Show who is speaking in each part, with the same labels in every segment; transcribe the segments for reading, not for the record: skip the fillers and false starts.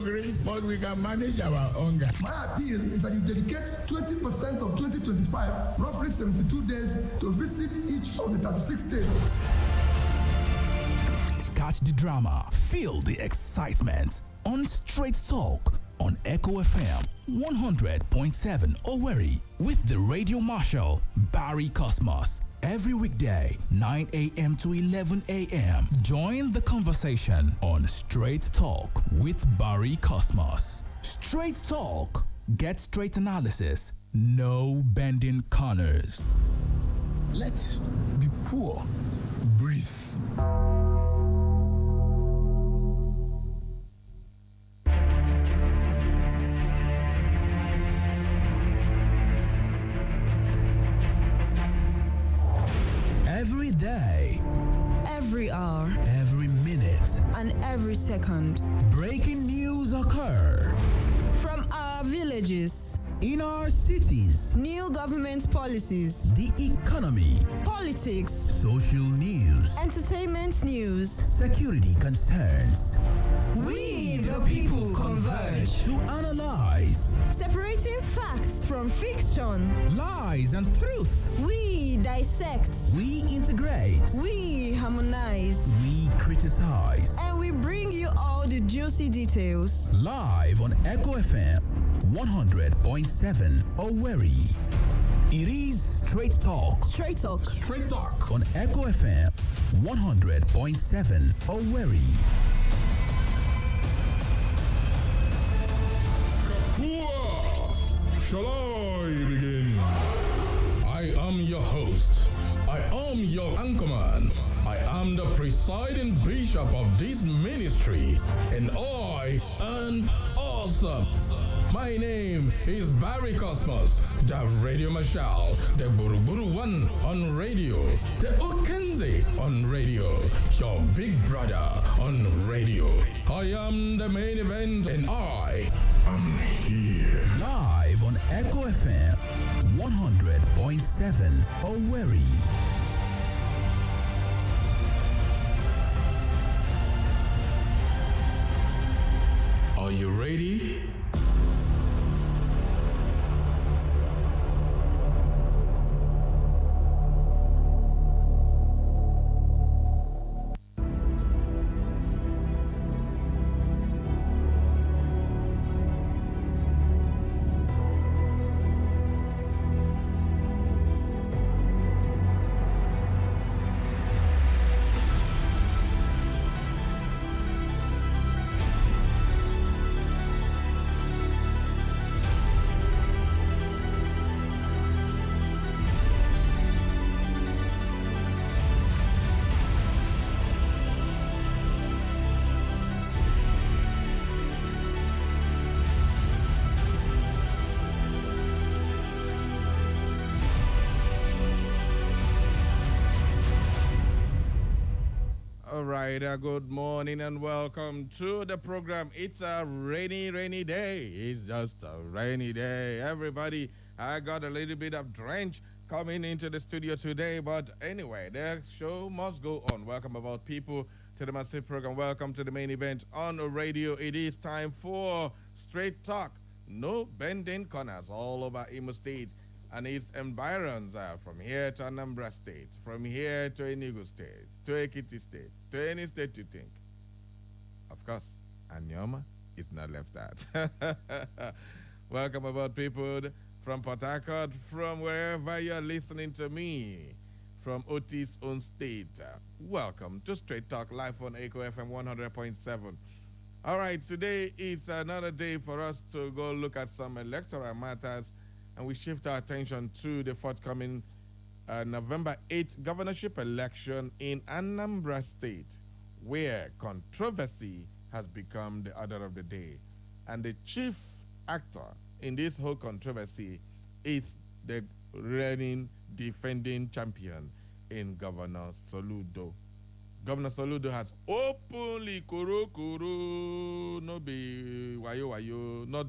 Speaker 1: But we can manage our hunger.
Speaker 2: My appeal is that you dedicate 20% of 2025, roughly 72 days, to visit each of the 36 states.
Speaker 3: Catch the drama, feel the excitement on Straight Talk on Echo FM 100.7 Owerri with the Radio Marshal Barry Cosmos. Every weekday, 9 a.m. to 11 a.m. Join the conversation on Straight Talk with Barry Cosmos. Straight Talk. Get straight analysis. No bending corners.
Speaker 2: Let's be poor. Breathe.
Speaker 3: Every day,
Speaker 4: every hour,
Speaker 3: every minute,
Speaker 4: and every second,
Speaker 3: breaking news occur
Speaker 4: from our villages,
Speaker 3: in our cities,
Speaker 4: new government policies,
Speaker 3: the economy,
Speaker 4: politics,
Speaker 3: social news,
Speaker 4: entertainment news,
Speaker 3: security concerns.
Speaker 4: We the people converge
Speaker 3: to analyze,
Speaker 4: separating facts from fiction,
Speaker 3: lies and truth.
Speaker 4: We dissect,
Speaker 3: we integrate,
Speaker 4: we harmonize,
Speaker 3: we criticize,
Speaker 4: and we bring you all the juicy details.
Speaker 3: Live on Echo FM 100.7 Owerri. It is Straight Talk.
Speaker 4: Straight Talk.
Speaker 3: Straight Talk on Echo FM 100.7 Owerri.
Speaker 5: Shall I begin? I am your host. I am your anchorman. I am the presiding bishop of this ministry, and I am awesome. My name is Barry Cosmos, the Radio Marshal, the Buruburu One on radio, the Okenze on radio, your big brother on radio. I am the main event, and I am here.
Speaker 3: Live on Echo FM 100.7 Owerri.
Speaker 5: Are you ready? Good morning and welcome to the program. It's a rainy day. It's just a rainy day. Everybody, I got a little bit of drench coming into the studio today, but anyway, the show must go on. Welcome about people to the massive program. Welcome to the main event on the radio. It is time for Straight Talk. No bending corners all over Imo State and its environs, from here to Anambra State, from here to Enugu State, to Ekiti State, to any state you think. Of course, Anyoma is not left out. Welcome about people from Port Harcourt, from wherever you're listening to me, from Otis' own state. Welcome to Straight Talk live on Echo FM 100.7. All right, today is another day for us to go look at some electoral matters, and we shift our attention to the forthcoming November 8th governorship election in Anambra State, where controversy has become the order of the day. And the chief actor in this whole controversy is the reigning defending champion in Governor Soludo. Governor Soludo has openly kuro, no be wayo, not,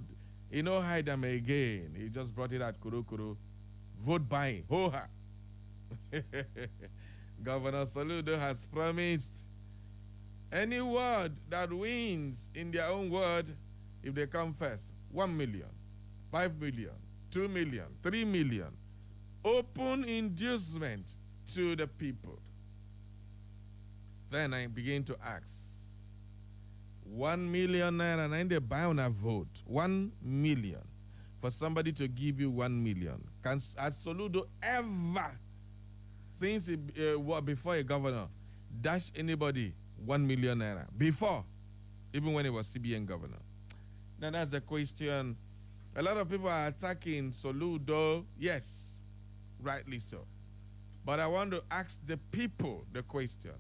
Speaker 5: hide them again. He just brought it out kuro. Vote buying, ho-ha. Governor Soludo has promised any ward that wins in their own ward if they come first, 1 million, 5 million, 2 million, 3 million, open inducement to the people. Then I begin to ask, 1 million naira, and they buy on a vote. 1 million. For somebody to give you 1 million. Has Soludo ever, since before a governor, dash anybody 1 million naira? Before, even when he was CBN governor. Now that's the question. A lot of people are attacking Soludo. Yes, rightly so. But I want to ask the people the question.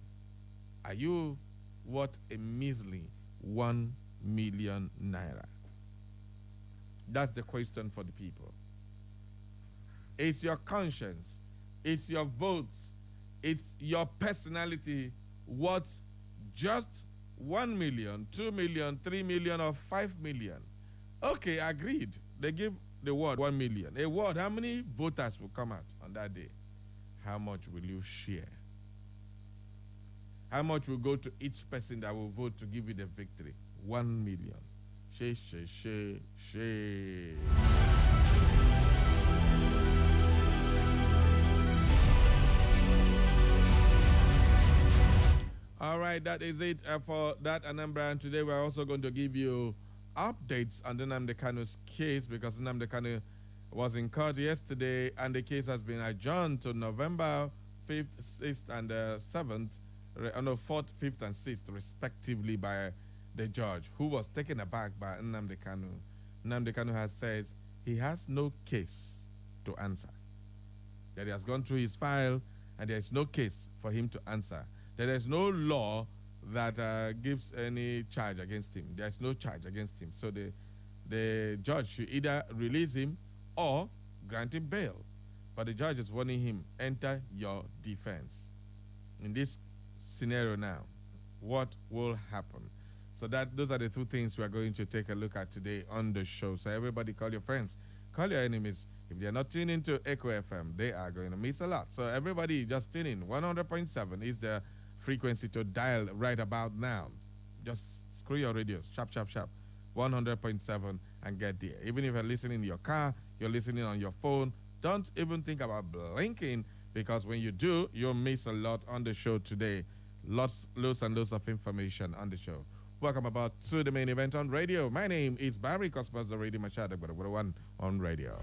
Speaker 5: Are you worth a measly 1 million naira? That's the question for the people. It's your conscience, it's your votes, it's your personality worth just 1 million, 2 million, 3 million, or 5 million? Okay, agreed. They give the word 1 million. A word, how many voters will come out on that day? How much will you share? How much will go to each person that will vote to give you the victory? 1 million. She. All right, that is it for that Anambra. And today we're also going to give you updates on the Nnamdi Kanu's case, because Nnamdi Kanu was in court yesterday and the case has been adjourned to November 5th, 6th, and 7th. 4th, 5th, and 6th, respectively, by the judge, who was taken aback by Nnamdi Kanu. Nnamdi Kanu has said he has no case to answer. That he has gone through his file and there is no case for him to answer. There is no law that gives any charge against him. There is no charge against him. So the judge should either release him or grant him bail. But the judge is warning him, enter your defense. In this scenario now, what will happen? So those are the two things we are going to take a look at today on the show. So everybody call your friends, call your enemies. If they are not tuning into Echo FM, they are going to miss a lot. So everybody just tune in. 100.7 is the frequency to dial right about now. Just screw your radios, sharp. 100.7 and get there. Even if you're listening in your car, you're listening on your phone, don't even think about blinking, because when you do, you'll miss a lot on the show today. Lots and lots of information on the show. Welcome about to the main event on radio. My name is Barry Cosmos, the Radio Machado, but one on radio.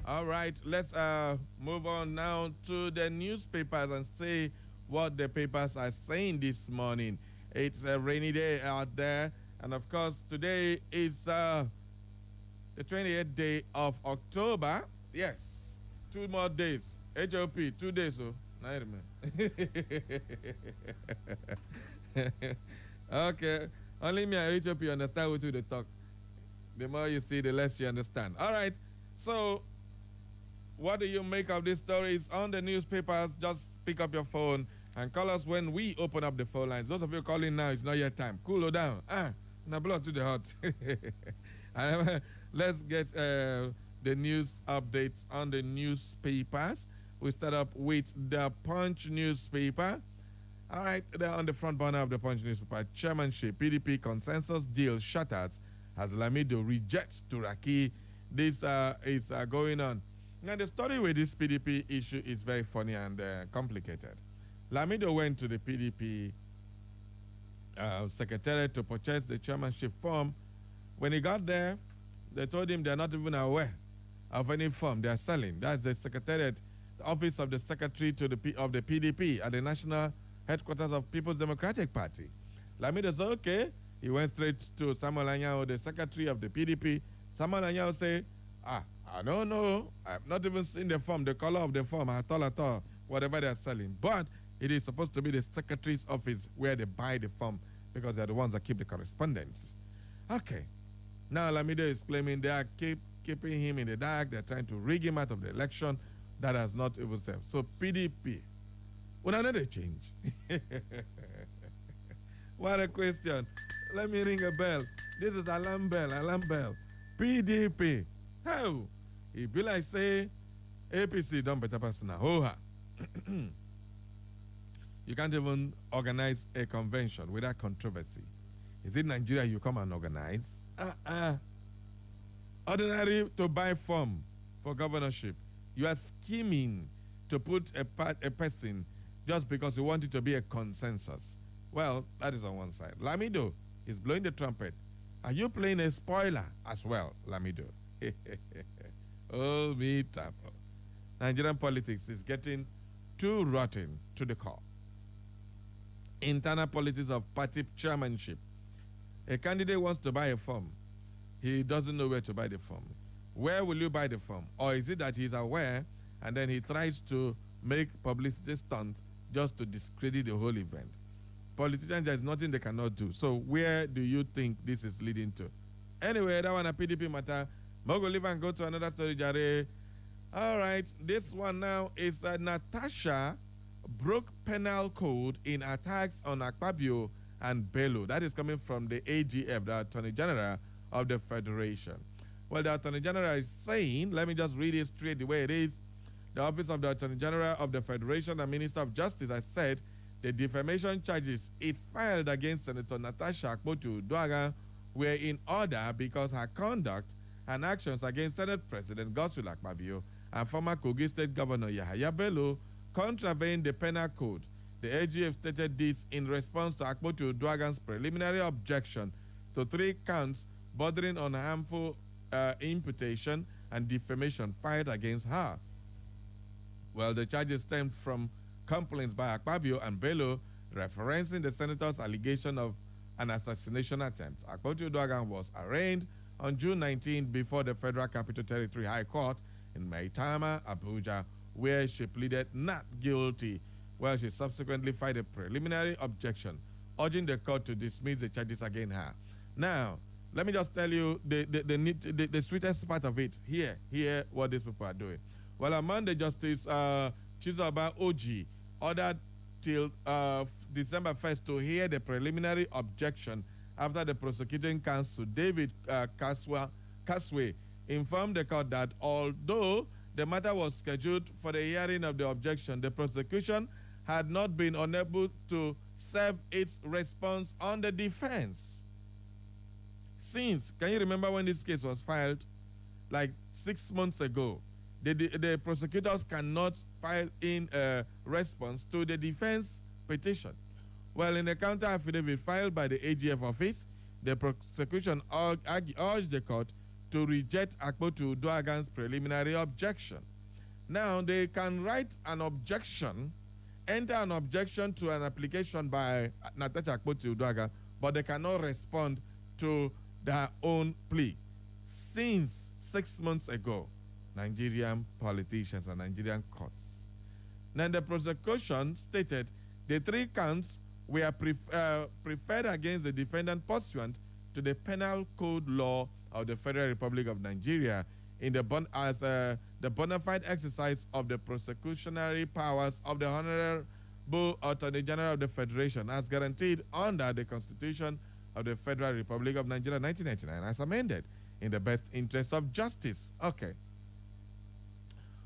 Speaker 5: All right, let's move on now to the newspapers and see what the papers are saying this morning. It's a rainy day out there, and of course, today is the 28th day of October. Yes, 2 more days. HOP, 2 days, so. Okay, only me and HOP understand what they talk. The more you see, the less you understand. All right, so what do you make of these stories on the newspapers? Just pick up your phone and call us when we open up the phone lines. Those of you calling now, it's not your time. Cool down. Now blow to the hot. Let's get the news updates on the newspapers. We start up with the Punch newspaper. All right, they're on the front burner of the Punch newspaper. Chairmanship, PDP consensus deal shatters as Lamido rejects Turaki. This is going on. Now, the story with this PDP issue is very funny and complicated. Lamido went to the PDP secretariat to purchase the chairmanship form. When he got there, they told him they're not even aware of any form they are selling. That's the secretariat, the office of the secretary of the PDP at the national headquarters of People's Democratic Party. Lamido said, okay. He went straight to Samuel Anyao, the secretary of the PDP. Samuel Anyao said, I don't know. I've not even seen the form, the color of the form at all, whatever they're selling. But it is supposed to be the secretary's office where they buy the form, because they're the ones that keep the correspondence. Okay. Now Lamido is claiming they are keeping him in the dark. They're trying to rig him out of the election. That has not even served. So PDP, when another change. What a question. Let me ring a bell. This is alarm bell. PDP. How? It be like say APC don't better person now. You can't even organize a convention without controversy. Is it Nigeria you come and organize? Ordinary to buy form for governorship. You are scheming to put a person just because you want it to be a consensus. Well, that is on one side. Lamido is blowing the trumpet. Are you playing a spoiler as well, Lamido? Oh, me tapo. Nigerian politics is getting too rotten to the core. Internal politics of party chairmanship. A candidate wants to buy a form. He doesn't know where to buy the form. Where will you buy the form? Or is it that he's aware and then he tries to make publicity stunt just to discredit the whole event? Politicians, there's nothing they cannot do. So where do you think this is leading to? Anyway, that one a PDP matter. Mogo leave and go to another story, Jare. All right, this one now is Natasha broke penal code in attacks on Akpabio and Bello. That is coming from the AGF, the Attorney General of the Federation. Well, the Attorney General is saying, let me just read it straight the way it is. The Office of the Attorney General of the Federation and Minister of Justice has said the defamation charges it filed against Senator Natasha Akpoti-Uduaghan were in order because her conduct and actions against Senate President Godswill Akpabio and former Kogi State Governor Yahaya Bello contravened the penal code. The AGF stated this in response to Akpoti-Uduaghan's preliminary objection to 3 counts bordering on harmful imputation and defamation filed against her. Well, the charges stemmed from complaints by Akpabio and Bello referencing the senator's allegation of an assassination attempt. Akpoti-Uduaghan was arraigned on June 19 before the Federal Capital Territory High Court in Maitama, Abuja, where she pleaded not guilty, while she subsequently filed a preliminary objection, urging the court to dismiss the charges against her. Now, let me just tell you the sweetest part of it. Here, what these people are doing. Well, on Monday, Justice Chizoba Oji ordered till December 1st to hear the preliminary objection after the prosecuting counsel, David Kaswe, informed the court that although the matter was scheduled for the hearing of the objection, the prosecution had not been unable to serve its response on the defense. Since, can you remember when this case was filed? Like 6 months ago. The prosecutors cannot file in a response to the defense petition. Well, in a counter affidavit filed by the AGF office, the prosecution urged the court to reject Akpoti-Uduaghan's preliminary objection. Now, they can write an objection, enter an objection to an application by Natasha Akpoti-Uduaghan, but they cannot respond to their own plea. Since 6 months ago, Nigerian politicians and Nigerian courts. Now, the prosecution stated the 3 counts were preferred against the defendant pursuant to the Penal Code Law of the Federal Republic of Nigeria in the bona fide exercise of the prosecutionary powers of the Honorable Attorney General of the Federation as guaranteed under the Constitution of the Federal Republic of Nigeria 1999 as amended in the best interest of justice. Okay.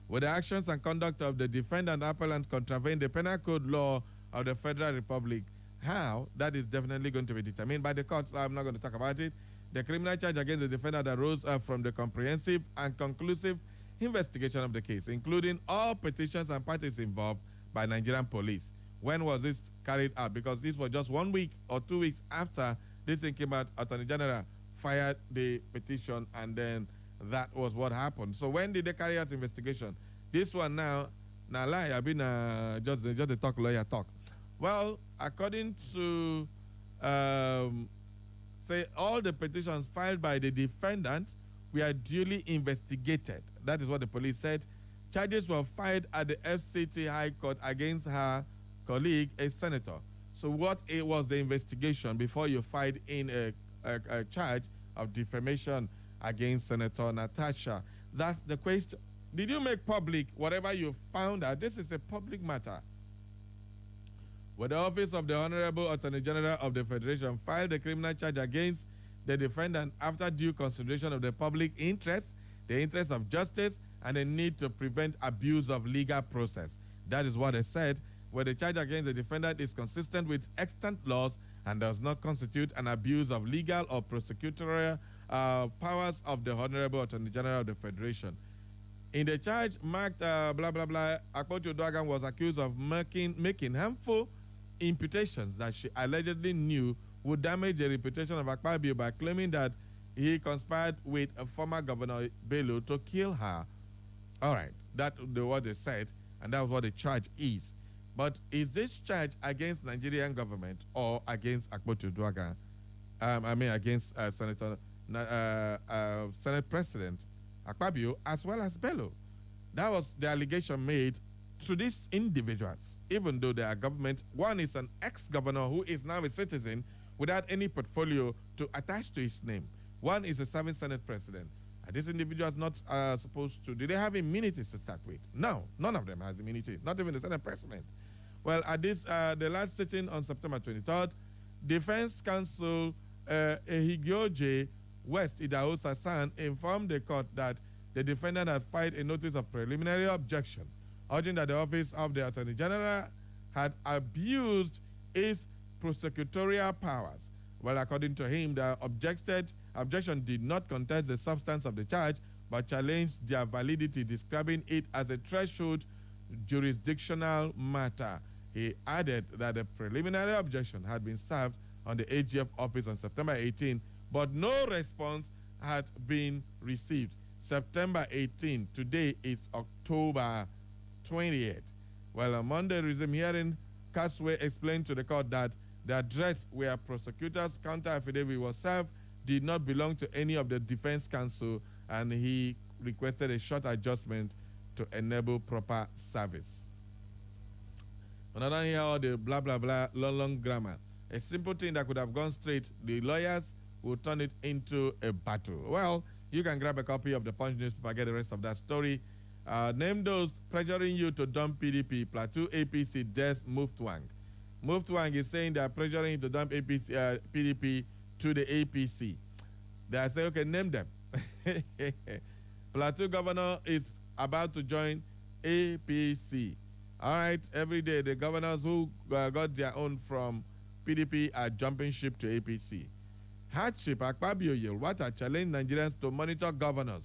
Speaker 5: With the actions and conduct of the defendant appellant contravene the Penal Code Law of the Federal Republic, how? That is definitely going to be determined by the courts. I'm not going to talk about it. The criminal charge against the defendant arose from the comprehensive and conclusive investigation of the case, including all petitions and parties involved by Nigerian police. When was this carried out? Because this was just 1 week or 2 weeks after this thing came out. Attorney General fired the petition, and then that was what happened. So when did they carry out investigation? This one now lie. I've been just a talk lawyer talk. Well, according to say all the petitions filed by the defendant were duly investigated. That is what the police said. Charges were filed at the FCT High Court against her colleague, a senator. So what was the investigation before you filed in a charge of defamation against Senator Natasha? That's the question. Did you make public whatever you found out? This is a public matter. With the Office of the Honorable Attorney General of the Federation filed a criminal charge against the defendant after due consideration of the public interest, the interest of justice, and the need to prevent abuse of legal process. That is what they said. where the charge against the defendant is consistent with extant laws and does not constitute an abuse of legal or prosecutorial powers of the Honorable Attorney General of the Federation. In the charge marked blah, blah, blah, Akpotio Uduaghan was accused of making harmful imputations that she allegedly knew would damage the reputation of Akpabio by claiming that he conspired with a former Governor Bello to kill her. All right, that's what they said, and that was what the charge is. But is this charge against Nigerian government or against Akpotio Uduaghan? Against Senate President Akpabio as well as Bello? That was the allegation made to these individuals, even though they are government. One is an ex-governor who is now a citizen without any portfolio to attach to his name. One is a serving Senate President. Are these individuals not supposed to? Do they have immunities to start with? No, none of them has immunity, not even the Senate President. Well, at this, the last sitting on September 23rd, Defense Counsel Ehigioje West Idaho Sasan informed the court that the defendant had filed a notice of preliminary objection, urging that the Office of the Attorney General had abused its prosecutorial powers. Well, according to him, the objection did not contest the substance of the charge, but challenged their validity, describing it as a threshold jurisdictional matter. He added that the preliminary objection had been served on the AGF office on September 18, but no response had been received. September 18, today is October 28th. Well, on Monday resumed hearing, Casway explained to the court that the address where prosecutors' counter affidavit was served did not belong to any of the defense counsel, and he requested a short adjustment to enable proper service. Another here, all the blah, blah, blah, long grammar. A simple thing that could have gone straight, the lawyers will turn it into a battle. Well, you can grab a copy of the Punch newspaper, get the rest of that story. Name those pressuring you to dump PDP. Plateau APC Des Muftwang. Muftwang is saying they are pressuring him to dump PDP to the APC. They are saying, okay, name them. Plateau governor is about to join APC. All right, every day the governors who got their own from PDP are jumping ship to APC. Hardship, Akpabio Yelwata challenged Nigerians to monitor governors.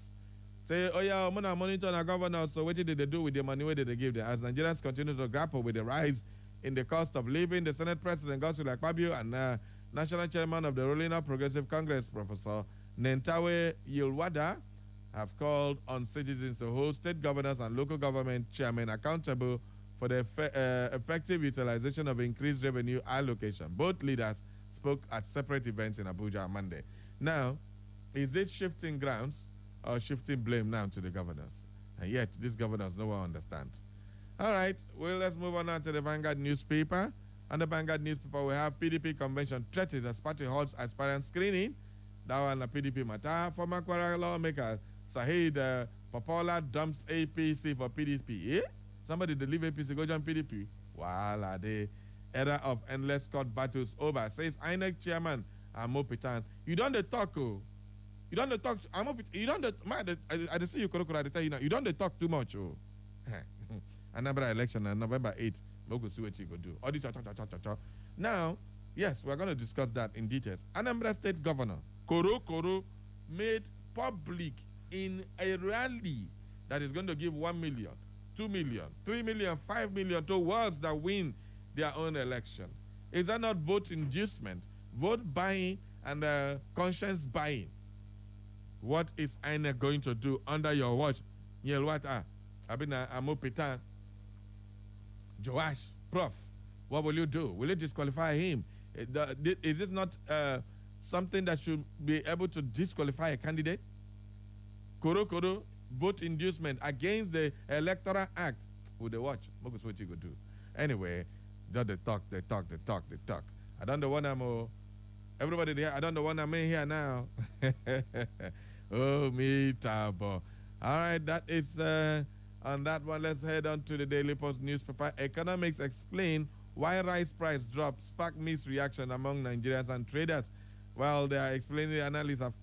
Speaker 5: Say, oh yeah, I'm gonna monitor our governors, so what did they do with the money? Where did they give them? As Nigerians continue to grapple with the rise in the cost of living, the Senate President Godswill Akpabio and National Chairman of the Ruling Up Progressive Congress, Professor Nentawe Yilwada, have called on citizens to hold state governors and local government chairmen accountable for the effective utilization of increased revenue allocation. Both leaders spoke at separate events in Abuja on Monday. Now, is this shifting grounds or shifting blame now to the governors? And yet, these governors no one understands. All right, well, let's move on now to the Vanguard newspaper. On the Vanguard newspaper, we have PDP convention threatened as party holds aspirant screening. That one, a PDP matter. Former Kwara lawmaker Sahid Popola dumps APC for PDP. Eh? Somebody to leave APC, go join PDP. Voila, the era of endless court battles over, says INEC chairman Amo Pitan. You don't talk, oh. You don't talk. You don't. I see you, Korokoro. I tell you now. You don't talk too much, oh. Anambra election on November 8th. We'll go see what you go do. All this Now, yes, we're going to discuss that in detail. Anambra State Governor Koro made public in a rally that is going to give 1 million, 2 million, 3 million, 5 million to wards that win their own election. Is that not vote inducement, vote buying, and conscience buying? What is INEC going to do under your watch? Yelwata, Abina Amopitan, Joash, Prof, what will you do? Will you disqualify him? Is this not something that should be able to disqualify a candidate? Koro, vote inducement against the Electoral Act. Will they watch? What you go do? Anyway, they talk. I don't know what I'm. Everybody there, I don't know what I'm in here now. Oh, me, Tabo. All right, that is on that one. Let's head on to the Daily Post newspaper. Economics explain why rice price drop sparked mixed reaction among Nigerians and traders. Well, they are explaining, the analysts have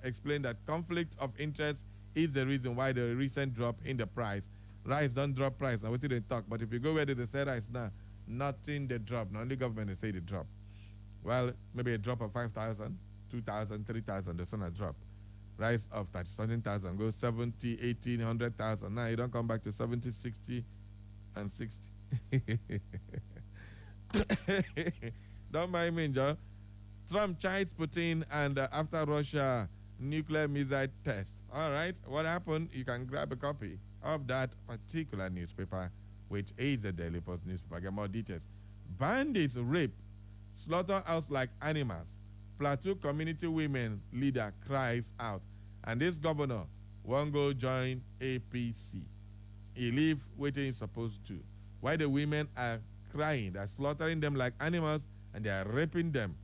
Speaker 5: explained that conflict of interest is the reason why the recent drop in the price. Rice don't drop price. Now, what did they talk? But if you go where they sell rice now, Nothing they drop. Not only government they say they drop. Well, maybe a drop of 5,000, 2,000, 3,000, the sun a drop. Rise of 30,000, go 70, 80, 100,000. Now you don't come back to 70, 60, and 60. Don't mind me, Joe. Trump chides Putin and after Russia nuclear missile test. All right, what happened? You can grab a copy of that particular newspaper, which is the Daily Post newspaper. Get more details. Bandits rape, slaughterhouse like animals. Plateau community women leader cries out. And this governor won't go join APC. He leave waiting he's supposed to. Why the women are crying, they're slaughtering them like animals and they are raping them.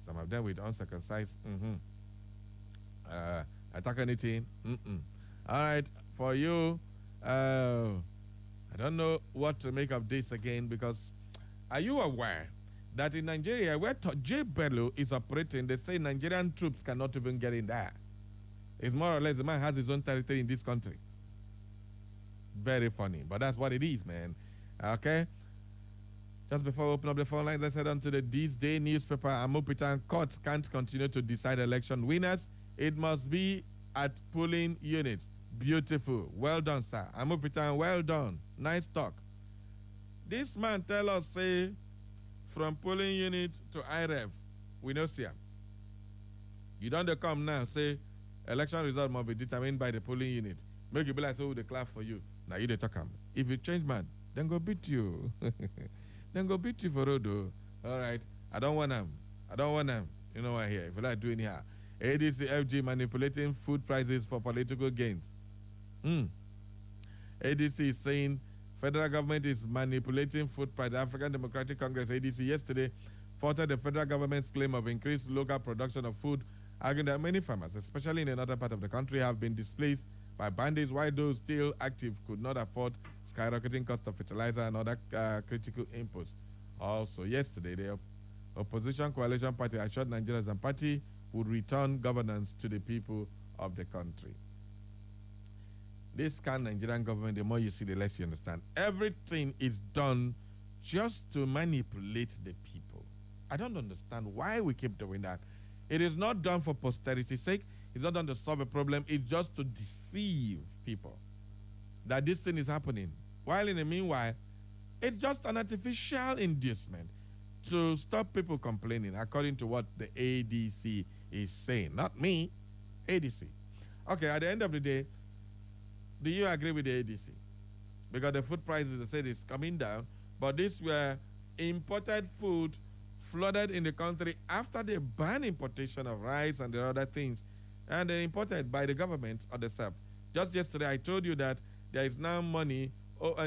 Speaker 5: Some of them with uncircumcised. Attack anything. All right, for you, I don't know what to make of this again, because are you aware that in Nigeria, where J. Bello is operating, they say Nigerian troops cannot even get in there? It's more or less the man has his own territory in this country. Very funny, but that's what it is, man. Okay? Just before we open up the phone lines, let's head on to the This Day newspaper. Amupitan courts can't continue to decide election winners. It must be at polling units. Beautiful. Well done, sir. Amupitan, well done. Nice talk. This man tell us, say, from polling unit to IREV, we know see him. You don't come now, say, election result must be determined by the polling unit. Make you be like, so they clap for you. Now you they talk him. If you change man, then go beat you. Then go beat you for Rodo. All right. I don't want them. I don't want them. You know what here. If you like doing here. ADC FG manipulating food prices for political gains. ADC is saying federal government is manipulating food prices. African Democratic Congress, ADC, yesterday faulted the federal government's claim of increased local production of food, arguing that many farmers, especially in another part of the country, have been displaced by bandits, while those still active could not afford skyrocketing cost of fertilizer and other critical inputs. Also, yesterday, the opposition coalition party assured Nigerians and party would return governance to the people of the country. This kind of Nigerian government, the more you see, the less you understand. Everything is done just to manipulate the people. I don't understand why we keep doing that. It is not done for posterity's sake. It's not done to solve a problem. It's just to deceive people that this thing is happening. While in the meanwhile, it's just an artificial inducement to stop people complaining, according to what the ADC is saying. Not me, ADC. Okay, at the end of the day, do you agree with the ADC? Because the food prices, they said, is coming down, but these were imported food flooded in the country after they banned importation of rice and the other things, and they're imported by the government or the SEP. Just yesterday, I told you that there is now money,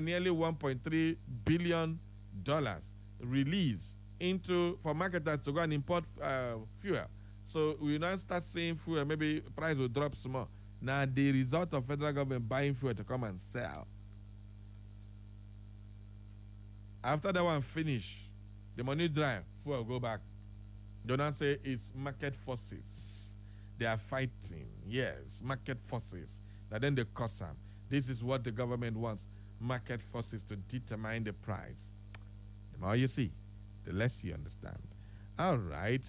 Speaker 5: nearly $1.3 billion released for marketers to go and import fuel. So we now start seeing fuel, maybe price will drop some more. Now the result of federal government buying fuel to come and sell. After that one finish, the money dry, fuel go back. Do not say it's market forces. They are fighting. Yes, market forces. That then they cost them. This is what the government wants. Market forces to determine the price. The more you see, the less you understand. All right.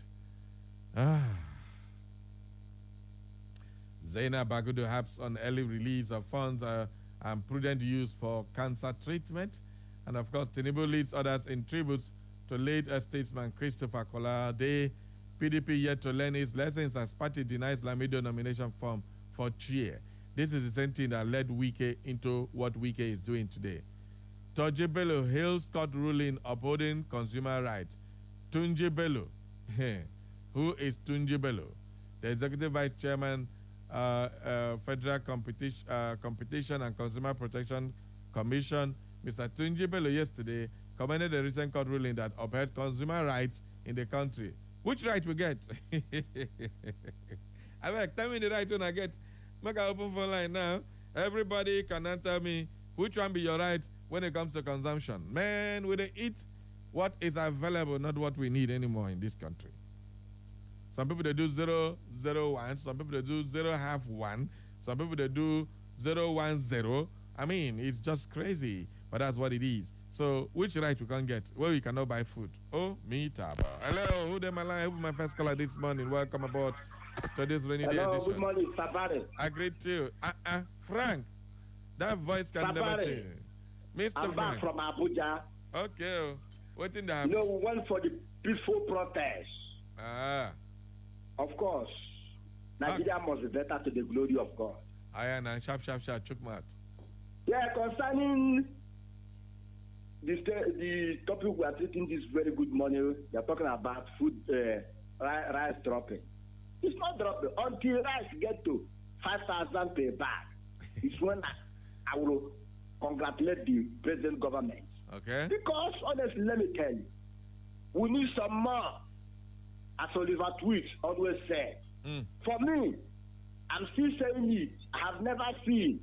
Speaker 5: Zainab Bagudu helps on early release of funds and prudent use for cancer treatment. And of course, Tinubu leads others in tributes to late statesman Christopher Kolade. PDP yet to learn its lessons as party denies Lamido nomination form for chair. This is the same thing that led Wike into what Wike is doing today. Toji Bello hails court ruling upholding consumer rights. Tunji Bello. Who is Tunji Bello? The executive vice chairman, Federal Competition and Consumer Protection Commission, Mr. Tunji Bello, yesterday commended the recent court ruling that upheld consumer rights in the country. Which right we get? I mean, tell me the right one I get. Make an open phone line now. Everybody can answer me which one be your right when it comes to consumption. Man, we dey eat what is available, not what we need anymore in this country. Some people they do 001, some people they do 0.5 some people they do 010. I mean, it's just crazy, but that's what it is. So which right we can't get? Well, we cannot buy food. Oh, me taba. Hello, who dem line? Who my first caller this morning? Welcome aboard to this rainy day edition.
Speaker 6: Hello, good morning, Sabare.
Speaker 5: I greet you. Frank, that voice can never change. Mr.
Speaker 6: I'm
Speaker 5: Frank.
Speaker 6: back from Abuja.
Speaker 5: Okay. What in the
Speaker 6: No, we went for the peaceful protest. Of course, Nigeria must be better to the glory of God.
Speaker 5: Ayana, sharp, chook mouth.
Speaker 6: Yeah, concerning the topic we are treating this very good morning, we are talking about food, rice dropping. It's not dropping until rice get to 5,000 per bag. It's when I will congratulate the present government.
Speaker 5: Okay.
Speaker 6: Because honestly, let me tell you, we need some more. As Oliver Twist always said. For me, I'm still saying it. I have never seen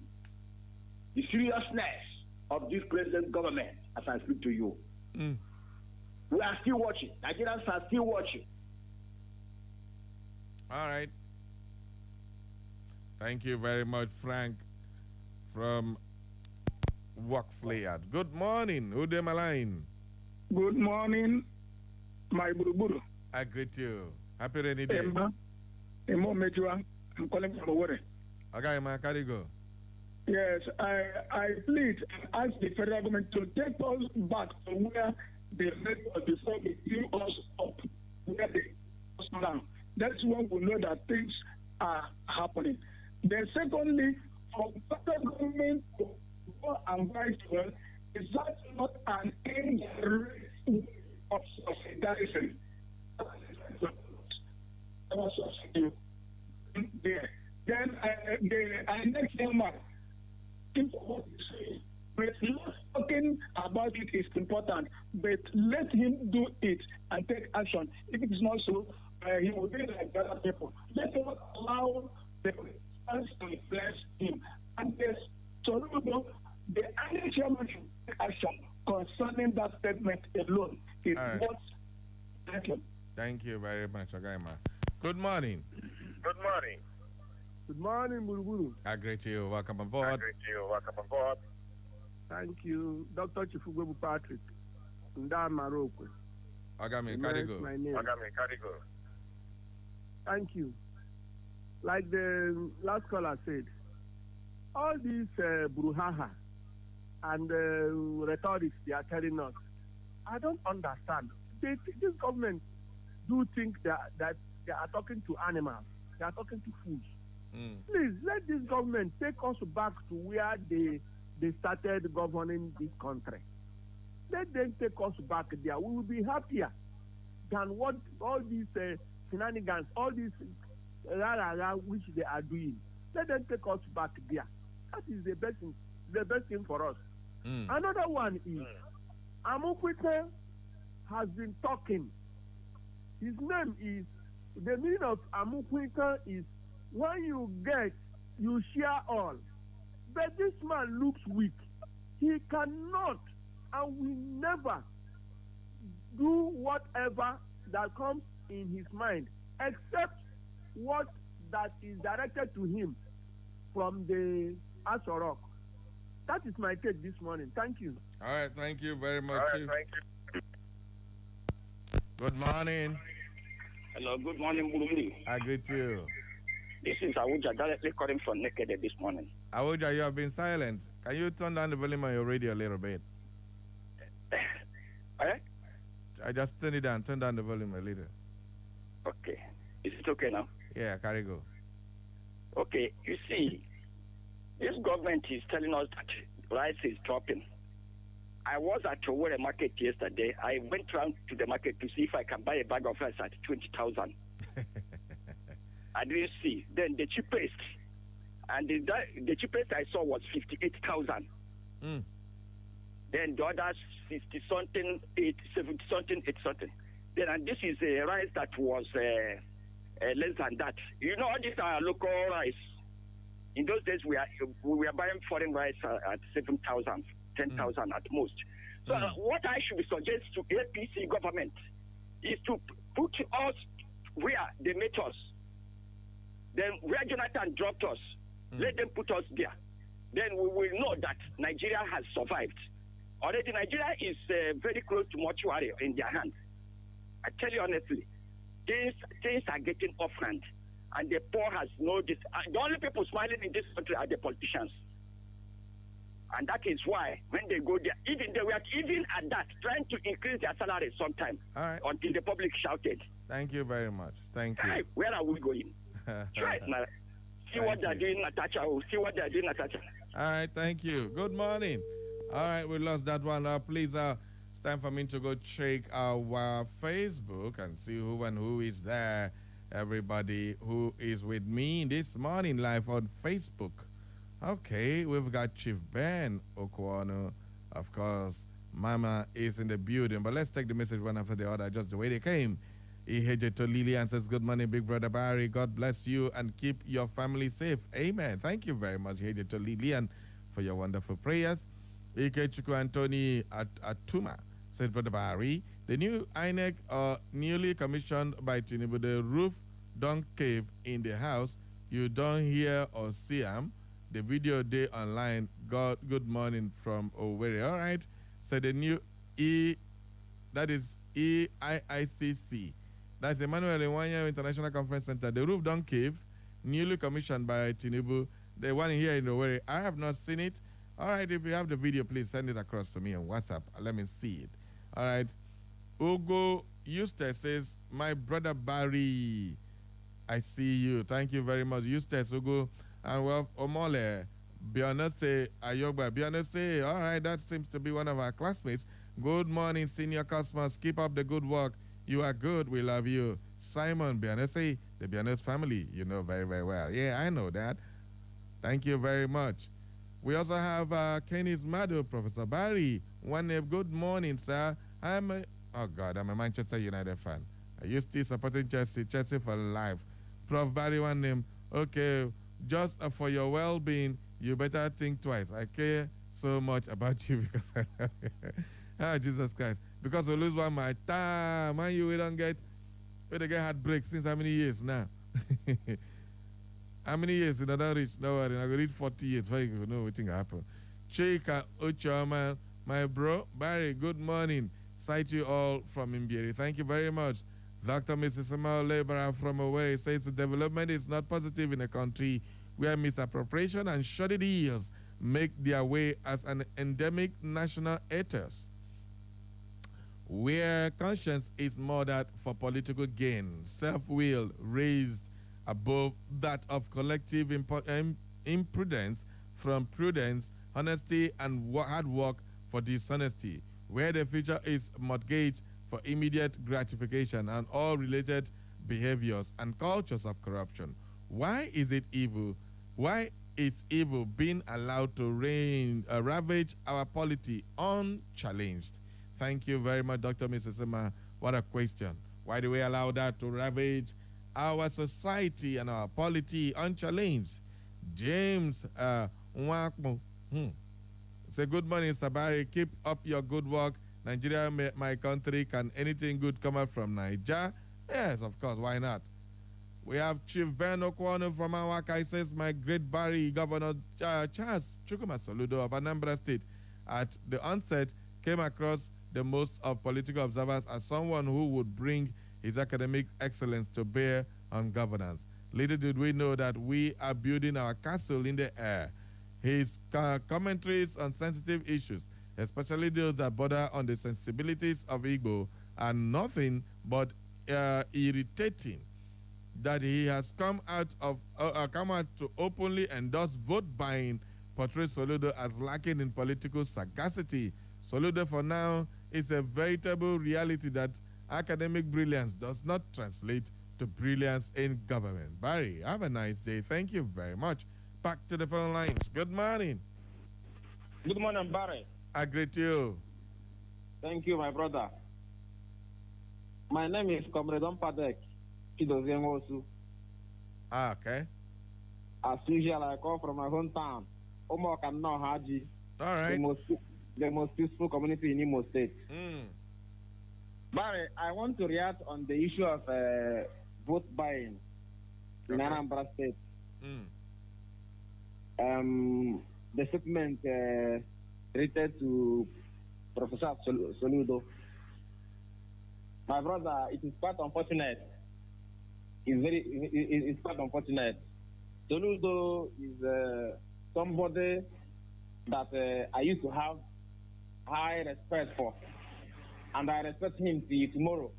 Speaker 6: the seriousness of this present government as I speak to you. We are still watching. Nigerians are still watching.
Speaker 5: All right. Thank you very much, Frank, from Workflayard. Good morning. Who dem line?
Speaker 7: Good morning, my Buruburu.
Speaker 5: I greet you. Happy rainy day.
Speaker 7: Emo Mejua. I'm calling from Owerri.
Speaker 5: Okay, ma, carry go.
Speaker 7: Yes, I plead and ask the federal government to take us back to where they led us before they blew us up, where they us down. That's when we know that things are happening. Then secondly, for federal government to go and write well, is that not an indirect of subsidizing? There. Then the next number, talking about it is important, but let him do it and take action. If it is not so, he will be like other people. Let us allow the fans to bless him. And the Soludo, the only chairman should take action concerning that statement alone. It was. Thank you.
Speaker 5: Thank you very much, Agaima. Good morning.
Speaker 8: Good morning.
Speaker 7: Good morning, Buruburu.
Speaker 5: I greet you. Welcome aboard.
Speaker 7: Thank you, Dr. Chifugobu Patrick. Nda Maroko.
Speaker 5: Agami, carry go.
Speaker 7: My name. Thank you. Like the last caller said, all these brouhaha and rhetorics they are telling us, I don't understand. This government do think that they are talking to animals. They are talking to fools. Please, let this government take us back to where they started governing this country. Let them take us back there. We will be happier than what all these shenanigans, all these rah-rah-rah which they are doing. Let them take us back there. That is the best thing for us. Another one is, Amukwite has been talking. His name is, the meaning of Amukwite is, when you get, you share all. But this man looks weak. He cannot and will never do whatever that comes in his mind, except what that is directed to him from the Asorok. That is my take this morning. Thank you.
Speaker 5: All right, thank you very much.
Speaker 8: Thank you.
Speaker 5: Good morning.
Speaker 8: Hello, good morning, Buruburu.
Speaker 5: I greet you.
Speaker 8: This is Awuja directly calling from Naked this morning.
Speaker 5: Awuja, you have been silent. Can you turn down the volume on your radio a little bit? I just turn it down. Turn down the volume a little.
Speaker 8: Okay. Is it okay now?
Speaker 5: Yeah, carry go.
Speaker 8: Okay, you see, this government is telling us that rice is dropping. I was at Owerri market yesterday. I went round to the market to see if I can buy a bag of rice at 20,000. I didn't see. Then the cheapest, and the cheapest I saw was 58,000. Then the others 60 something, 70 something, 80 something. Then and this is a rice that was less than that. You know, all these are local rice. In those days, we were buying foreign rice at 7,000, 10,000 at most. So what I should suggest to APC government is to put us where they met us. Then where Jonathan dropped us, let them put us there. Then we will know that Nigeria has survived. Already Nigeria is very close to mortuary in their hands. I tell you honestly, things are getting off hand, and the poor has no this. The only people smiling in this country are the politicians. And that is why when they go there, they were even at that, trying to increase their salary sometime until the public shouted.
Speaker 5: Thank you very much. Thank you.
Speaker 8: Hey, where are we going? Try it now. See what they're doing, Natasha. See what they're doing, Natasha.
Speaker 5: All right, thank you. Good morning. All right, we lost that one. Please, it's time for me to go check our Facebook and see who is there. Everybody who is with me this morning live on Facebook. Okay, we've got Chief Ben Okwano. Of course, Mama is in the building. But let's take the message one after the other, just the way they came. Iheje Lillian says, good morning, Big Brother Barry. God bless you and keep your family safe. Amen. Thank you very much, Iheje Lillian, for your wonderful prayers. Ikechuku Anthony Atuma said, Brother Barry, the new INEC newly commissioned by Tinubu, the roof don't cave in the house. You don't hear or see them. The video day online. God, good morning from Owerri. All right. So the new that is EIICC. That's Emmanuel Iwanya International Conference Center. The roof don't cave, newly commissioned by Tinubu. The one here in Owerri. I have not seen it. All right, if you have the video, please send it across to me on WhatsApp. Let me see it. All right. Ugo Eustace says, my brother Barry, I see you. Thank you very much, Eustace, Ugo. And well, Omole, Bionese Ayogba. Bionese, all right, that seems to be one of our classmates. Good morning, Senior Cosmos. Keep up the good work. You are good. We love you. Simon Bionese, the Bionese family, you know very, very well. Yeah, I know that. Thank you very much. We also have Kenny's Mado, Professor Barry. One name, good morning, sir. I'm a Manchester United fan. I used to supporting Chelsea for life. Prof. Barry, one name, okay, just for your well-being, you better think twice. I care so much about you because Jesus Christ. Because we lose one my time, and we don't get heartbreak since how many years now? How many years? You don't reach? No worry, I go read 40 years before you know what happened. Chika Ochoma, my bro, Barry, good morning. Sight you all from Mbieri. Thank you very much. Dr. Mrs. Samuel Laborer from Owerri says the development is not positive in a country where misappropriation and shoddy deals make their way as an endemic national ethos, where conscience is murdered for political gain, self-will raised above that of collective imprudence from prudence, honesty, and hard work for dishonesty, where the future is mortgaged for immediate gratification and all related behaviors and cultures of corruption. Why is it evil? Why is evil being allowed to ravage our polity unchallenged? Thank you very much, Dr. Mrs. Emma. What a question. Why do we allow that to ravage our society and our polity unchallenged? James Nwakmo. Say, good morning, Sabari. Keep up your good work. Nigeria, my country. Can anything good come out from Niger? Yes, of course. Why not? We have Chief Ben Okwano from Awaka. He says, my great Barry, Governor Charles Soludo of Anambra State, at the onset, came across the most of political observers as someone who would bring his academic excellence to bear on governance. Little did we know that we are building our castle in the air. His commentaries on sensitive issues, especially those that border on the sensibilities of Igbo, are nothing but irritating. That he has come out to openly endorse vote buying portrays Soludo as lacking in political sagacity. Soludo, for now, is a veritable reality that academic brilliance does not translate to brilliance in government. Barry, have a nice day. Thank you very much. Back to the phone lines. Good morning.
Speaker 9: Good morning, Barry.
Speaker 5: I greet you.
Speaker 9: Thank you, my brother. My name is Comrade Padek.
Speaker 5: Okay.
Speaker 9: As usual, I call from my hometown, Omokan Haji.
Speaker 5: All right.
Speaker 9: The most peaceful community in Imo State. Barry, I want to react on the issue of vote buying in Anambra State. The statement related to Professor Soludo. My brother, it is quite unfortunate. It's quite unfortunate. Soludo is somebody that I used to have high respect for, and I respect him till tomorrow.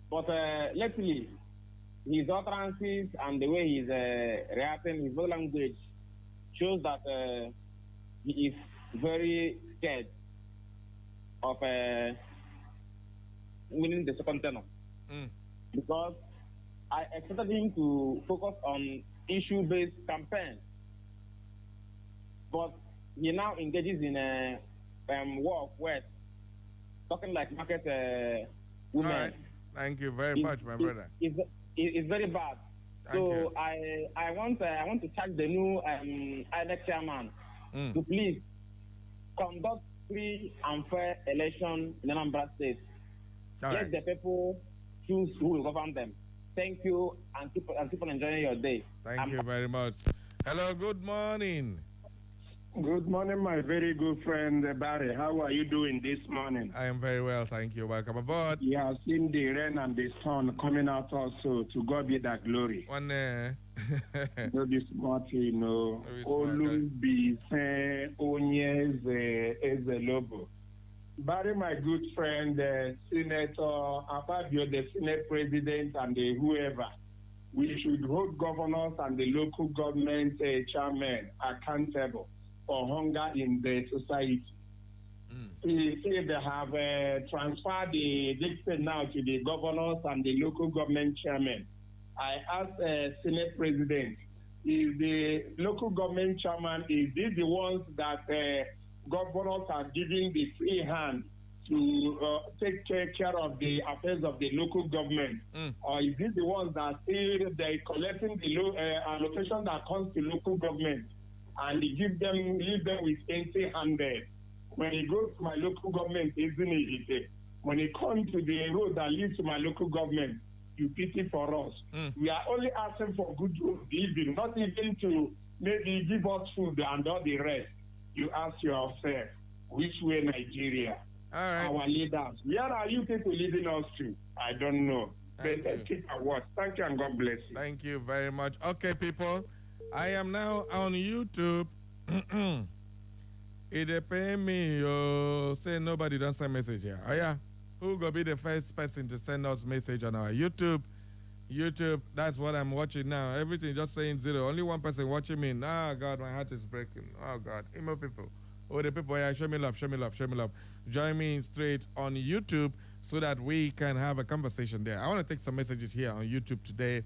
Speaker 9: But lately, his utterances and the way he's reacting, his body language shows that he is very scared of winning the second tenor. Because I expected him to focus on issue-based campaign, but he now engages in a war of words, talking like market women.
Speaker 5: All right. Thank you very much, my brother.
Speaker 9: It's very bad. So I want to charge the new INEC chairman to please conduct free and fair election in Anambra State. Let the people choose who will govern them. Thank you, and keep on enjoying your day.
Speaker 5: Thank you very much. Hello, good morning.
Speaker 10: Good morning, my very good friend Barry. How are you doing this morning?
Speaker 5: I am very well, thank you. Welcome aboard.
Speaker 10: You have seen the rain and the sun coming out also. To God be that glory.
Speaker 5: One
Speaker 10: No be smart, you know. Olumbi se onyeze ezelobo. Barry, my good friend, Senator Ababio, the Senate President, and whoever, we should hold governors and the local government chairmen accountable for hunger in the society. If they have transferred the dictate now to the governors and the local government chairmen, I asked Senate President, is the local government chairman, is this the ones that governors are giving the free hand to take care of the affairs of the local government? Or is this the ones that still they're collecting the allocation that comes to local government and leave them with empty-handed? When it goes to my local government, isn't it? When it comes to the road that leads to my local government, you pity for us. We are only asking for good living, not even to maybe give us food and all the rest. You ask yourself, which way Nigeria?
Speaker 5: All right.
Speaker 10: Our leaders, where are you people leading us to? I don't know. But keep our word. Thank you and God bless you.
Speaker 5: Thank you very much. Okay, people, I am now on YouTube. It pay me. Say nobody don't send message here. Oh yeah, who gonna be the first person to send us message on our YouTube? YouTube, that's what I'm watching now. Everything just saying 0. Only one person watching me. Oh God, my heart is breaking. Oh God, emo people. Oh, the people here, show me love, show me love, show me love. Join me straight on YouTube so that we can have a conversation there. I want to take some messages here on YouTube today.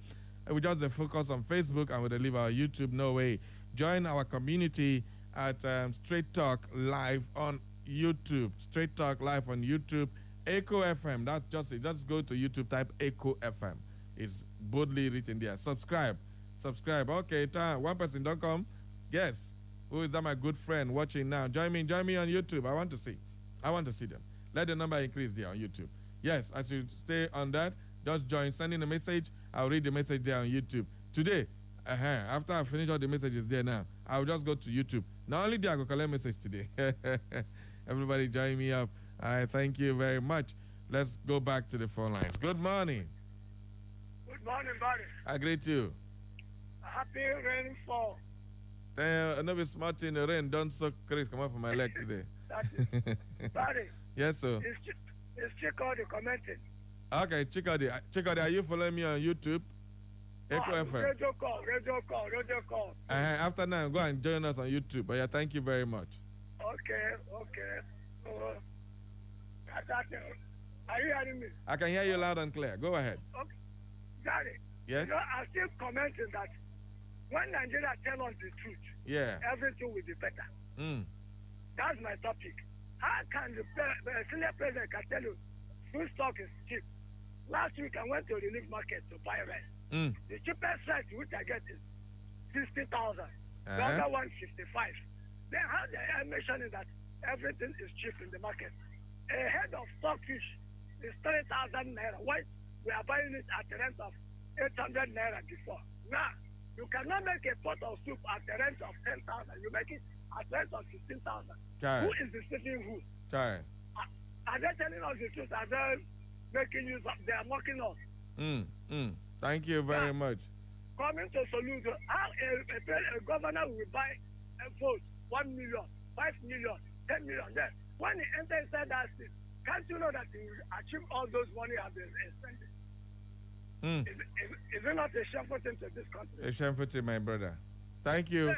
Speaker 5: We just focus on Facebook and we'll leave our YouTube. No way. Join our community at Straight Talk Live on YouTube. Straight Talk Live on YouTube. Echo FM. That's just it. Just go to YouTube, type Echo FM. It's boldly written there. Subscribe. Okay, one person don't come. Yes. Who is that? My good friend watching now. Join me on YouTube. I want to see them. Let the number increase there on YouTube. Yes, as you stay on that, just join. Send in a message. I'll read the message there on YouTube. Today, after I finish all the messages there now, I'll just go to YouTube. Not only there, I go collect message today. Everybody join me up. I thank you very much. Let's go back to the phone lines. Good morning.
Speaker 11: Good morning, buddy.
Speaker 5: I greet you.
Speaker 11: Happy rainfall.
Speaker 5: No be smart in the rain. Don't suck Chris. Come up from my leg today.
Speaker 11: Buddy.
Speaker 5: Yes, sir.
Speaker 11: It's Chikodi commenting.
Speaker 5: Okay, Chikodi, are you following me on YouTube? Echo FM.
Speaker 11: Radio call.
Speaker 5: After now, go and join us on YouTube. But yeah, thank you very much.
Speaker 11: Okay. Are you hearing me?
Speaker 5: I can hear you loud and clear. Go ahead.
Speaker 11: Okay. Daddy.
Speaker 5: Yes?
Speaker 11: I'm still commenting that when Nigeria tell us the truth, everything will be better. That's my topic. How can the senior president can tell you food stock is cheap? Last week I went to the relief market to buy rice. The cheapest rice which I get is 60,000. The other one 55. Then how they are mentioning that everything is cheap in the market? A head of stockfish is 30,000 naira. Why we are buying it at the rent of 800 naira before? Now you cannot make a pot of soup at the rent of 10,000. You make it at rate of 16,000.
Speaker 5: Okay.
Speaker 11: Who is deceiving who?
Speaker 5: Okay.
Speaker 11: Are they telling us the truth? Are they making use of? They are mocking us.
Speaker 5: Thank you very much.
Speaker 11: Coming to Soludo, how a governor will buy a vote 1 million, 5 million, 10 million. Then when he enters inside that seat, can't you know that he will achieve all those money have been spending? Is it not a shameful thing to this country?
Speaker 5: A shameful thing, my brother. Thank you.
Speaker 11: Yes.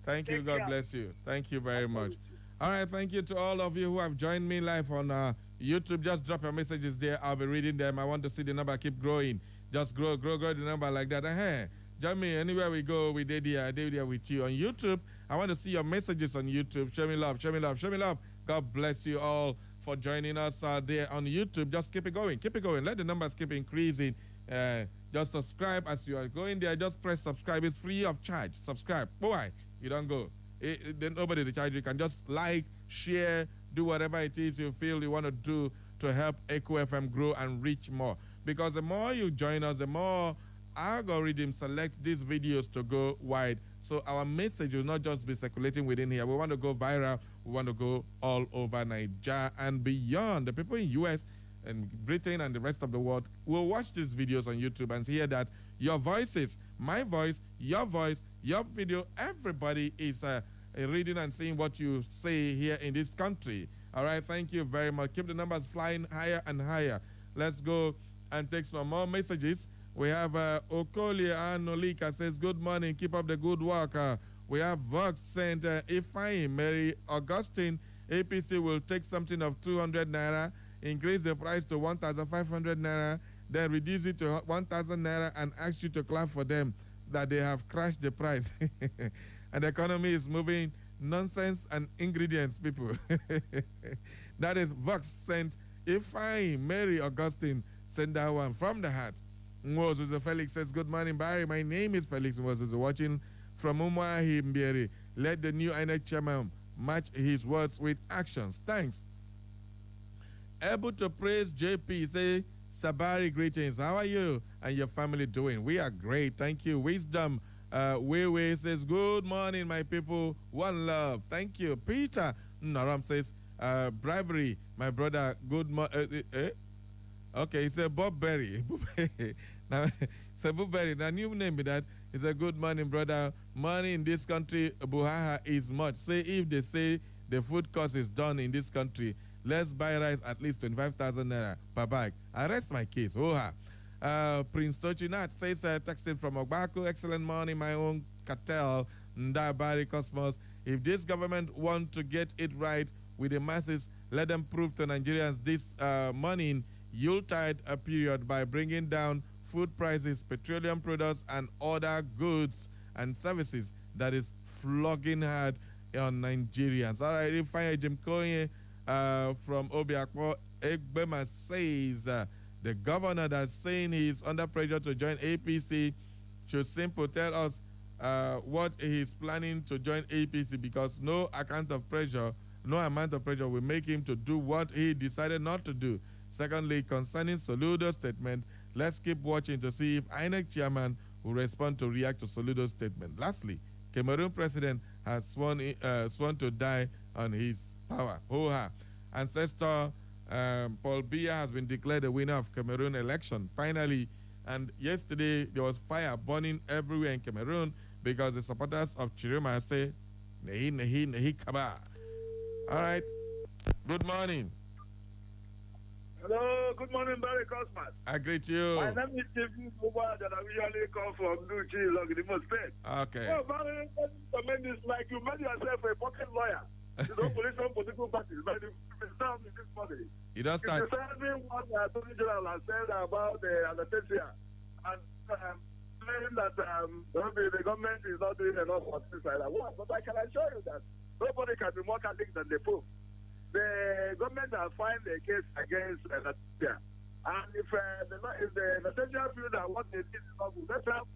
Speaker 5: Thank you. God bless you. Thank you very much. All right. Thank you to all of you who have joined me live on YouTube. Just drop your messages there. I'll be reading them. I want to see the number keep growing. Just grow the number like that. Join me anywhere we go. We did here with you on YouTube. I want to see your messages on YouTube. Show me love. Show me love. Show me love. God bless you all for joining us there on YouTube. Just keep it going. Keep it going. Let the numbers keep increasing. Just subscribe as you are going there. Just press subscribe. It's free of charge. Subscribe. Why? You don't go. Then nobody to charge you. You can just like, share, do whatever it is you feel you want to do to help Echo FM grow and reach more. Because the more you join us, the more algorithm select these videos to go wide. So our message will not just be circulating within here. We want to go viral. We want to go all over Nigeria and beyond. The people in US and Britain and the rest of the world will watch these videos on YouTube and hear that your voices, my voice, your video, everybody is reading and seeing what you say here in this country. All right, thank you very much. Keep the numbers flying higher and higher. Let's go and take some more messages. We have Okolie Anolika says, good morning, keep up the good work. We have Vox sent, Ifeanyi Mary Augustine, APC will take something of 200 naira, increase the price to 1,500 naira, then reduce it to 1,000 naira and ask you to clap for them that they have crashed the price. And the economy is moving nonsense and ingredients, people. That is Vox sent, Ifeanyi Mary Augustine, send that one from the heart. Moses Felix says, good morning, Barry. My name is Felix Moses, watching from Umuahi Mbieri. Let the new INEC chairman match his words with actions. Thanks. Able to praise JP, say, Sabari, greetings. How are you and your family doing? We are great. Thank you. Wisdom Wewe says, good morning, my people. One love. Thank you. Peter Naram says, bribery, my brother. Good morning. Okay, he said Bob Berry. Now, so Bob Berry, the new name is that. He said, good morning, brother. Money in this country, Buhaha, is much. Say if they say the food cost is done in this country, let's buy rice at least 25,000 naira per bag. I rest my case. Oha. Prince Tochinat says, texting from Ogbako, excellent morning, my own cartel, Ndabari Cosmos. If this government want to get it right with the masses, let them prove to Nigerians this morning Yuletide period by bringing down food prices, petroleum products, and other goods and services that is flogging hard on Nigerians. All right, Ifeanyi Jim Koye from Obiakpo Egbema says the governor that's saying he's under pressure to join APC should simply tell us what he's planning to join APC, because no amount of pressure will make him to do what he decided not to do. Secondly, concerning Soludo's statement, let's keep watching to see if INEC chairman will respond to react to Soludo's statement. Lastly, Cameroon president has sworn to die on his power. Ho-ha. Ancestor Paul Biya has been declared the winner of Cameroon election, finally. And yesterday, there was fire burning everywhere in Cameroon because the supporters of Chirima say, Nehi, Nehi, Nehi, Kaba. All right. Good morning.
Speaker 11: Hello, good morning, Barry Cosmas.
Speaker 5: I greet you.
Speaker 11: My name is Stephen Mubarak, and I usually come from Duchi, Longdimo State.
Speaker 5: Okay.
Speaker 11: Oh, Barry, it's like you made yourself a pocket lawyer. You don't police some political parties, but it's not in this body.
Speaker 5: You don't start.
Speaker 11: It's the what the Attorney General has said about the anesthesia, and saying that the government is not doing enough for things like that. Well, but I can assure you that nobody can be more Catholic than the Pope. The government has filed a case against anesthesia. And if the anesthesia feel that what they did is not good, let's have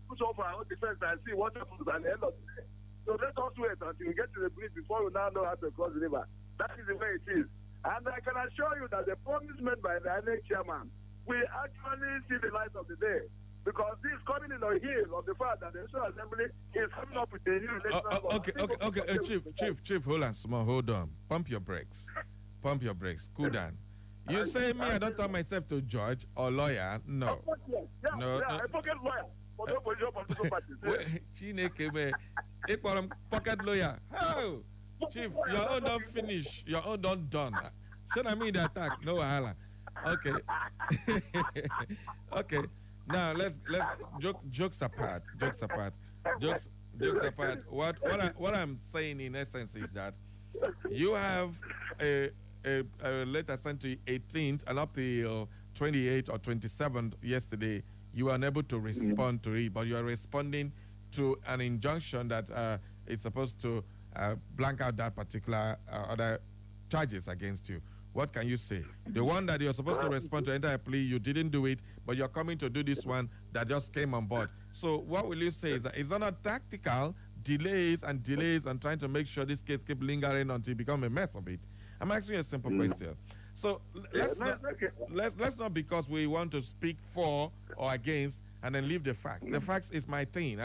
Speaker 11: put off our own defense and see what happens at the end of the day. So let us wait until we get to the bridge before we now know how to cross the river. That is the way it is. And I can assure you that the promise made by the INEC chairman will actually see the light of the day. because this is coming in the heel of the fact that the National Assembly is coming up with a new electoral
Speaker 5: Chief, hold on. Pump your brakes. Cool down. You say me, I don't turn myself to judge or lawyer? No.
Speaker 11: No, a pocket lawyer for no political parties.
Speaker 5: He call him pocket lawyer. How? Chief, your own don't finish. Your own don't done. Should I mean the attack? No, hala. Okay. Okay. Now let's jokes apart. What I'm saying in essence is that you have a letter sent to you 18th and up to 28th or 27th yesterday. You were unable to respond to it, but you are responding to an injunction that is supposed to blank out that particular other charges against you. What can you say? The one that you're supposed to respond to enter a plea, you didn't do it, but you're coming to do this one that just came on board. So what will you say? Is that it's not tactical delays and trying to make sure this case keep lingering until it become a mess of it? I'm asking you a simple question. So let's not because we want to speak for or against and then leave the facts. The facts is my thing.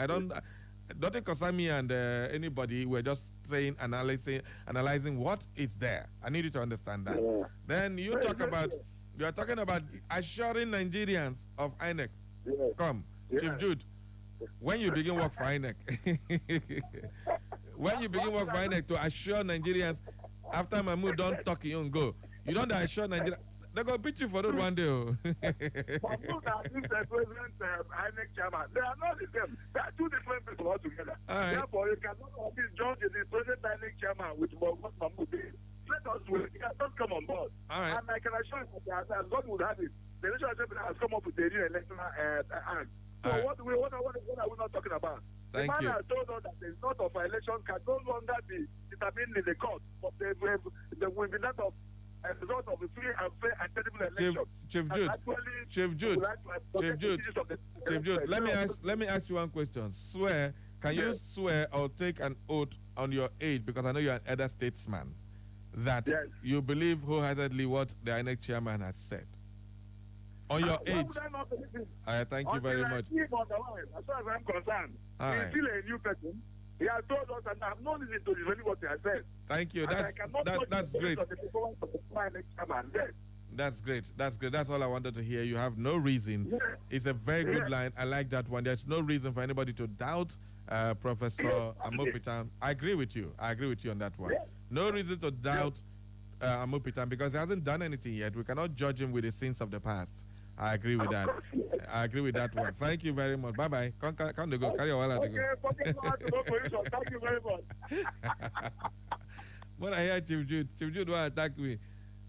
Speaker 5: Nothing concern me and anybody. We're just saying, analyzing what is there. I need you to understand that. Yeah. Then you are talking about assuring Nigerians of INEC. Yeah. Come, yeah. Chief Jude, when you begin work for INEC, to assure Nigerians, after Mahmoud don't talk, you don't go. You don't assure Nigerians. They're going to beat you for that one day.
Speaker 11: But look at this president, INEC chairman. They are not the same. They are two different people altogether.
Speaker 5: Right.
Speaker 11: Therefore, you cannot have this judge the president INEC chairman with what Mahmoud did. Let us wait. He has not come on board.
Speaker 5: All right.
Speaker 11: And I can assure you that as God would have it, the National Assembly has come up with a new electoral act. So
Speaker 5: right.
Speaker 11: what are we not talking about?
Speaker 5: Thank
Speaker 11: the man
Speaker 5: you.
Speaker 11: has told us that the result of our election can no longer be determined in the court, but there will be that of a result of a free and fair and credible election. Chief
Speaker 5: Jude, let me ask you one question. Can you swear or take an oath on your age, because I know you're an elder statesman, that you believe wholeheartedly what the INEC chairman has said? On your age. Thank you very much.
Speaker 11: As far as I'm concerned, he's still a new person. He has told us, and I have no reason to disagree what he has said.
Speaker 5: Thank you. That's great. That's great. That's all I wanted to hear. You have no reason. Yeah. It's a very good line. I like that one. There's no reason for anybody to doubt Professor Amopitan. I agree with you on that one. Yeah. No reason to doubt Amopitan because he hasn't done anything yet. We cannot judge him with the sins of the past. I agree with that. I agree with that one. Thank you very much. Bye-bye. Come to go. Carry your wallet to go.
Speaker 11: Thank you very much.
Speaker 5: When I hear Chief Jude will attack me.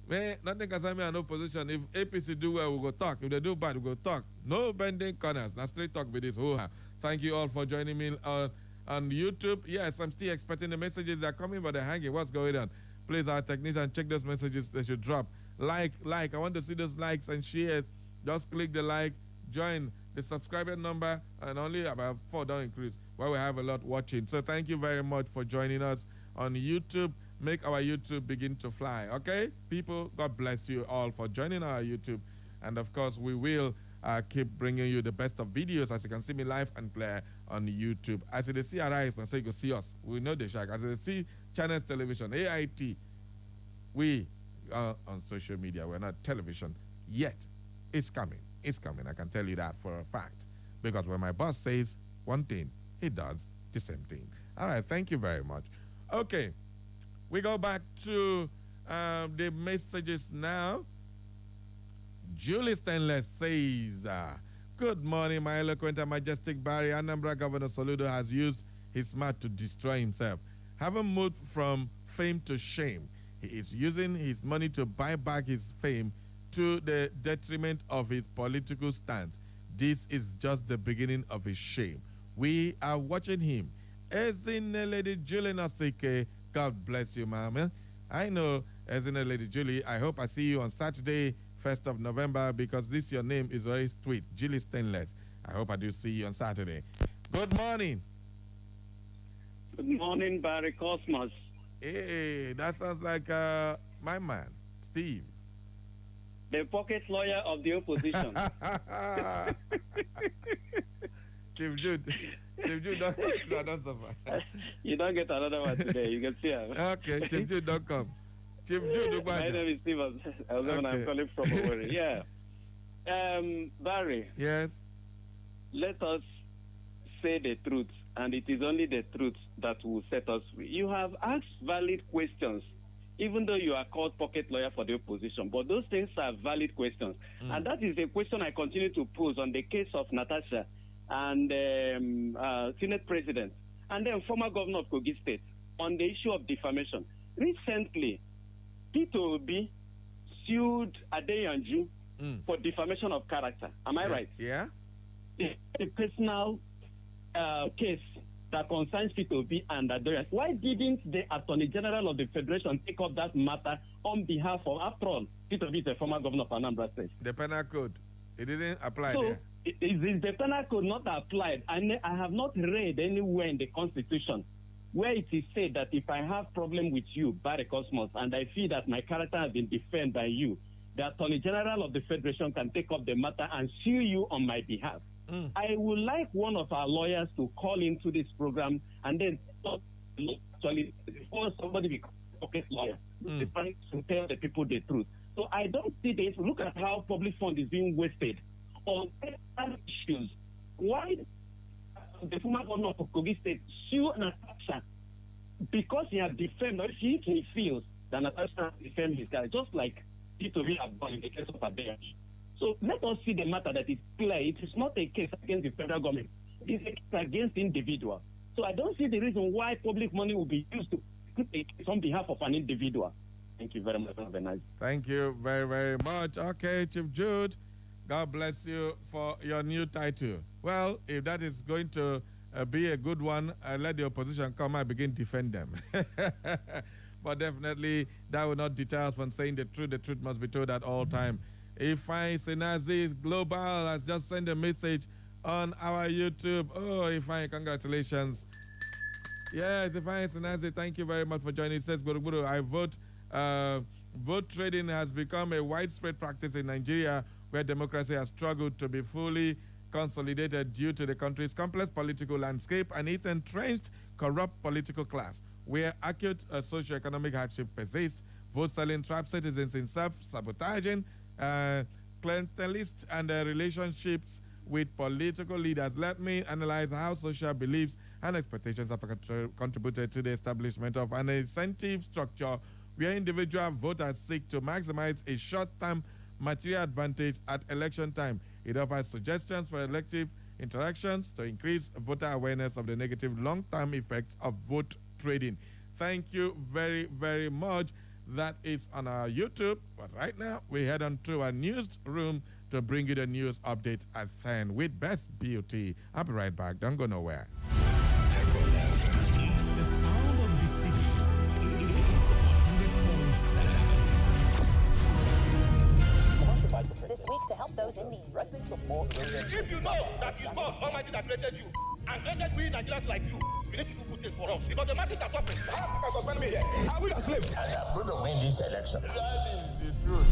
Speaker 5: Man, nothing can me in no position. If APC do well, we go talk. If they do bad, we go talk. No bending corners. Now straight talk with this. Thank you all for joining me on YouTube. Yes, I'm still expecting the messages that are coming, but they're hanging. What's going on? Please, our technician, check those messages. They should drop. Like. I want to see those likes and shares. Just click the like, join the subscriber number, and only about 4 don't increase while we have a lot watching. So thank you very much for joining us on YouTube. Make our YouTube begin to fly, okay? People, God bless you all for joining our YouTube. And, of course, we will keep bringing you the best of videos, as you can see me live and clear on YouTube. As you see our eyes, and say you can see us. We know the shack. As you see Channels Television, AIT, we are on social media. We're not television yet. It's coming. I can tell you that for a fact. Because when my boss says one thing, he does the same thing. All right, thank you very much. Okay, we go back to the messages now. Julie Stainless says, good morning, my eloquent and majestic Barry. Anambra Governor Soludo has used his mouth to destroy himself. Having moved from fame to shame, he is using his money to buy back his fame to the detriment of his political stance. This is just the beginning of his shame. We are watching him. Ezine Lady Julie Nasike, God bless you, ma'am. I know, Ezine Lady Julie, I hope I see you on Saturday, 1st of November, because this your name is very sweet, Julie Stainless. I hope I do see you on Saturday. Good morning.
Speaker 12: Good morning, Barry Cosmos.
Speaker 5: Hey, that sounds like my man, Steve.
Speaker 12: the pocket lawyer of the opposition.
Speaker 5: Chief Jude, don't suffer.
Speaker 12: You don't get another one today. You can see her.
Speaker 5: Okay, Chief Jude, don't come. Chief Jude,
Speaker 12: my name is Steve. I'm calling from Owerri. Yeah. Barry.
Speaker 5: Yes.
Speaker 12: Let us say the truth, and it is only the truth that will set us free. You have asked valid questions, even though you are called pocket lawyer for the opposition, but those things are valid questions. And that is a question I continue to pose on the case of Natasha and Senate President, and then former governor of Kogi State on the issue of defamation. Recently, Peter Obi sued Adeyanju for defamation of character. Am I right?
Speaker 5: Yeah.
Speaker 12: It's a personal case that concerns Peter Obi and Adeyanju. Why didn't the Attorney General of the Federation take up that matter on behalf of, after all, Peter Obi is the former governor of Anambra State?
Speaker 5: The penal code. It didn't apply
Speaker 12: so,
Speaker 5: there.
Speaker 12: Is the penal code not applied? I have not read anywhere in the Constitution where it is said that if I have problem with you, Barry Cosmos, and I feel that my character has been defended by you, the Attorney General of the Federation can take up the matter and sue you on my behalf. I would like one of our lawyers to call into this program and then actually, before somebody becomes a pocket lawyer, to tell the people the truth. So I don't see this. Look at how public fund is being wasted on other issues. Why the former governor of Kogi State sue Natasha? Because he has defended, or he feels that Natasha defend his guy, just like Peter Obi have done in the case of Adeyanju. So let us see the matter that is clear. It is not a case against the federal government. It is a case against individual. So I don't see the reason why public money will be used to put a case on behalf of an individual. Thank you very much. Have a nice.
Speaker 5: Thank you very, very much. Okay, Chief Jude, God bless you for your new title. Well, if that is going to be a good one, let the opposition come and begin to defend them. But definitely, that will not deter us from saying the truth. The truth must be told at all time. Ifeanyi Senazi Global has just sent a message on our YouTube. Oh, Ifeanyi, congratulations. Yes, Ifeanyi Senazi, thank you very much for joining. It says, Guru, I vote. Vote trading has become a widespread practice in Nigeria, where democracy has struggled to be fully consolidated due to the country's complex political landscape and its entrenched corrupt political class, where acute socioeconomic hardship persists. Vote selling traps citizens in self-sabotaging, clientelists, and relationships with political leaders. Let me analyze how social beliefs and expectations have contributed to the establishment of an incentive structure where individual voters seek to maximize a short-term material advantage at election time. It offers suggestions for elective interactions to increase voter awareness of the negative long-term effects of vote trading. Thank you very, very much. That is on our YouTube. But right now, we head on to our newsroom to bring you the news update at 10 with Best Beauty. I'll be right back. Don't go nowhere.
Speaker 13: This week to help those in need.
Speaker 14: If you know that it's God Almighty that created you and created we Nigerians like you need to do good things for us because the masses are suffering. How you can suspend me here? Are we the slaves? And I'm going to win this election. That is the truth.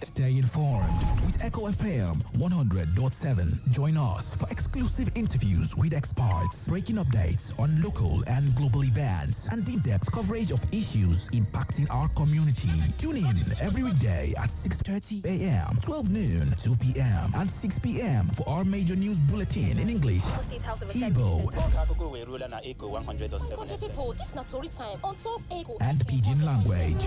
Speaker 3: Stay informed with Echo FM 100.7. Join us for exclusive interviews with experts, breaking updates on local and global events, and in-depth coverage of issues impacting our community. Tune in every weekday at 6:30 a.m., 12 noon, 2 p.m., and 6 p.m. for our major news bulletin in English, Igbo, and Pidgin language.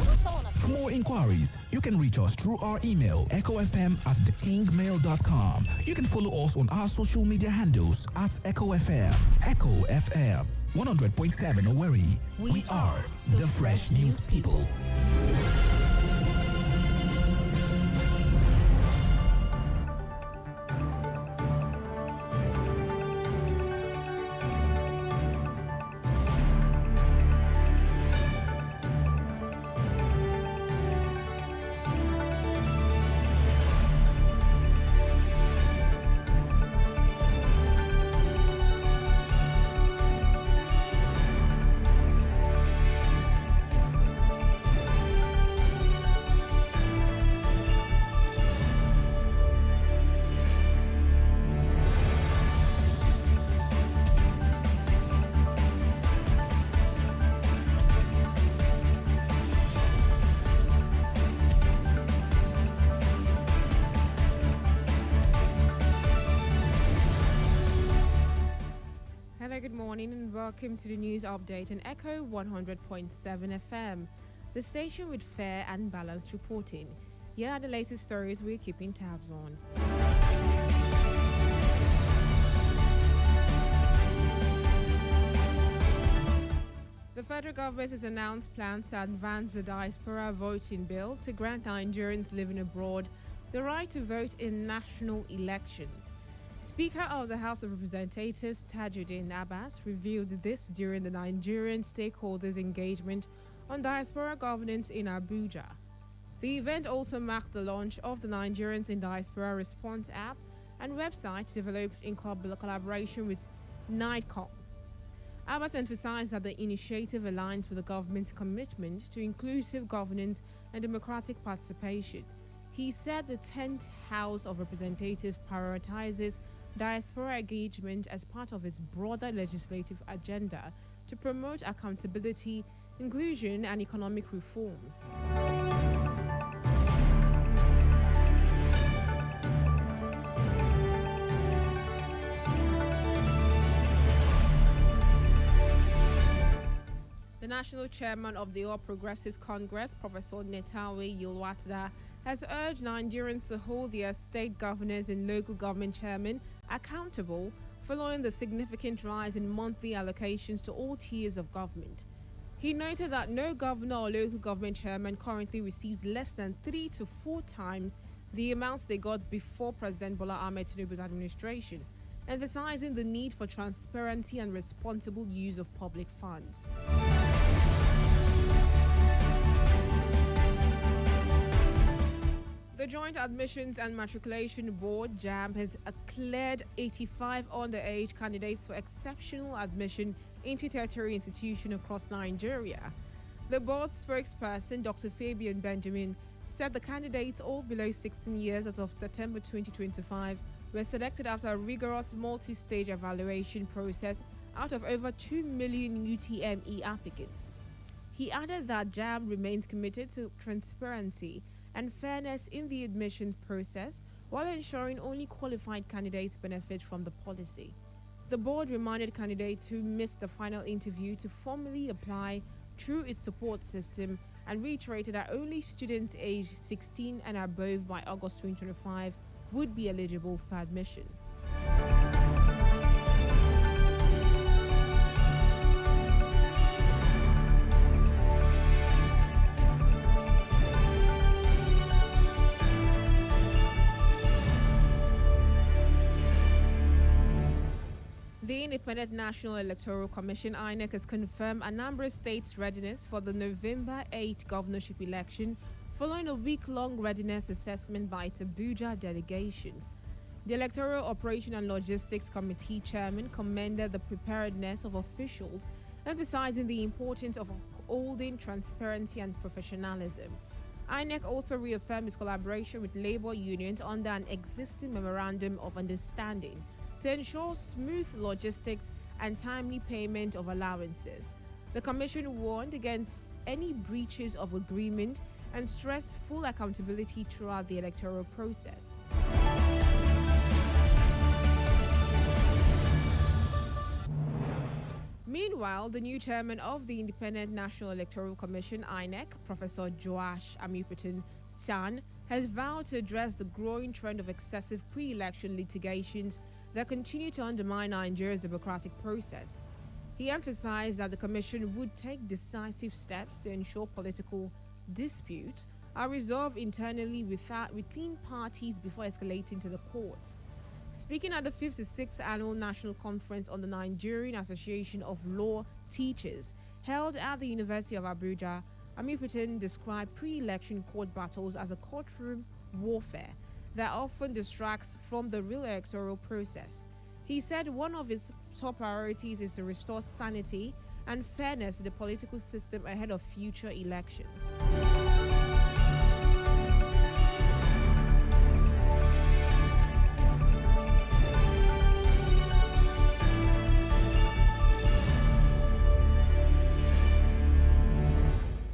Speaker 3: For more inquiries, you can reach us through our email, echofm@thekingmail.com. You can follow us on our social media handles at Echo FM. Echo FM 100.7 Owerri. We are the Fresh News People.
Speaker 15: morning and welcome to the news update on Echo 100.7 FM, the station with fair and balanced reporting. Here are the latest stories we're keeping tabs on. The federal government has announced plans to advance the diaspora voting bill to grant Nigerians living abroad the right to vote in national elections. Speaker of the House of Representatives Tajuddin Abbas revealed this during the Nigerian stakeholders engagement on diaspora governance in Abuja. The event also marked the launch of the Nigerians in Diaspora Response app and website developed in collaboration with NIDCOM. Abbas emphasized that the initiative aligns with the government's commitment to inclusive governance and democratic participation. He said the 10th House of Representatives prioritizes diaspora engagement as part of its broader legislative agenda to promote accountability, inclusion, and economic reforms. The national chairman of the All Progressives Congress, Professor Netawe Yilwatda, has urged Nigerians to hold their state governors and local government chairmen accountable following the significant rise in monthly allocations to all tiers of government. He noted that no governor or local government chairman currently receives less than 3 to 4 times the amounts they got before President Bola Ahmed Tinubu's administration, emphasizing the need for transparency and responsible use of public funds. The Joint Admissions and Matriculation Board, JAMB, has cleared 85 underage candidates for exceptional admission into tertiary institutions across Nigeria. The board's spokesperson, Dr. Fabian Benjamin, said the candidates, all below 16 years as of September 2025, were selected after a rigorous multi-stage evaluation process out of over 2 million UTME applicants. He added that JAMB remains committed to transparency and fairness in the admission process while ensuring only qualified candidates benefit from the policy. The board reminded candidates who missed the final interview to formally apply through its support system and reiterated that only students aged 16 and above by August 2025 would be eligible for admission. The Independent National Electoral Commission (INEC) has confirmed Anambra State's readiness for the November 8 governorship election following a week-long readiness assessment by its Abuja delegation. The Electoral Operation and Logistics Committee chairman commended the preparedness of officials, emphasizing the importance of upholding transparency and professionalism. INEC also reaffirmed its collaboration with labor unions under an existing memorandum of understanding to ensure smooth logistics and timely payment of allowances. The Commission warned against any breaches of agreement and stressed full accountability throughout the electoral process. Meanwhile, the new chairman of the Independent National Electoral Commission (INEC), Professor Joash Amiputin San, has vowed to address the growing trend of excessive pre-election litigations that continue to undermine Nigeria's democratic process. He emphasized that the Commission would take decisive steps to ensure political disputes are resolved internally within parties before escalating to the courts. Speaking at the 56th Annual National Conference on the Nigerian Association of Law Teachers, held at the University of Abuja, Amiputin described pre-election court battles as a courtroom warfare that often distracts from the real electoral process. He said one of his top priorities is to restore sanity and fairness to the political system ahead of future elections.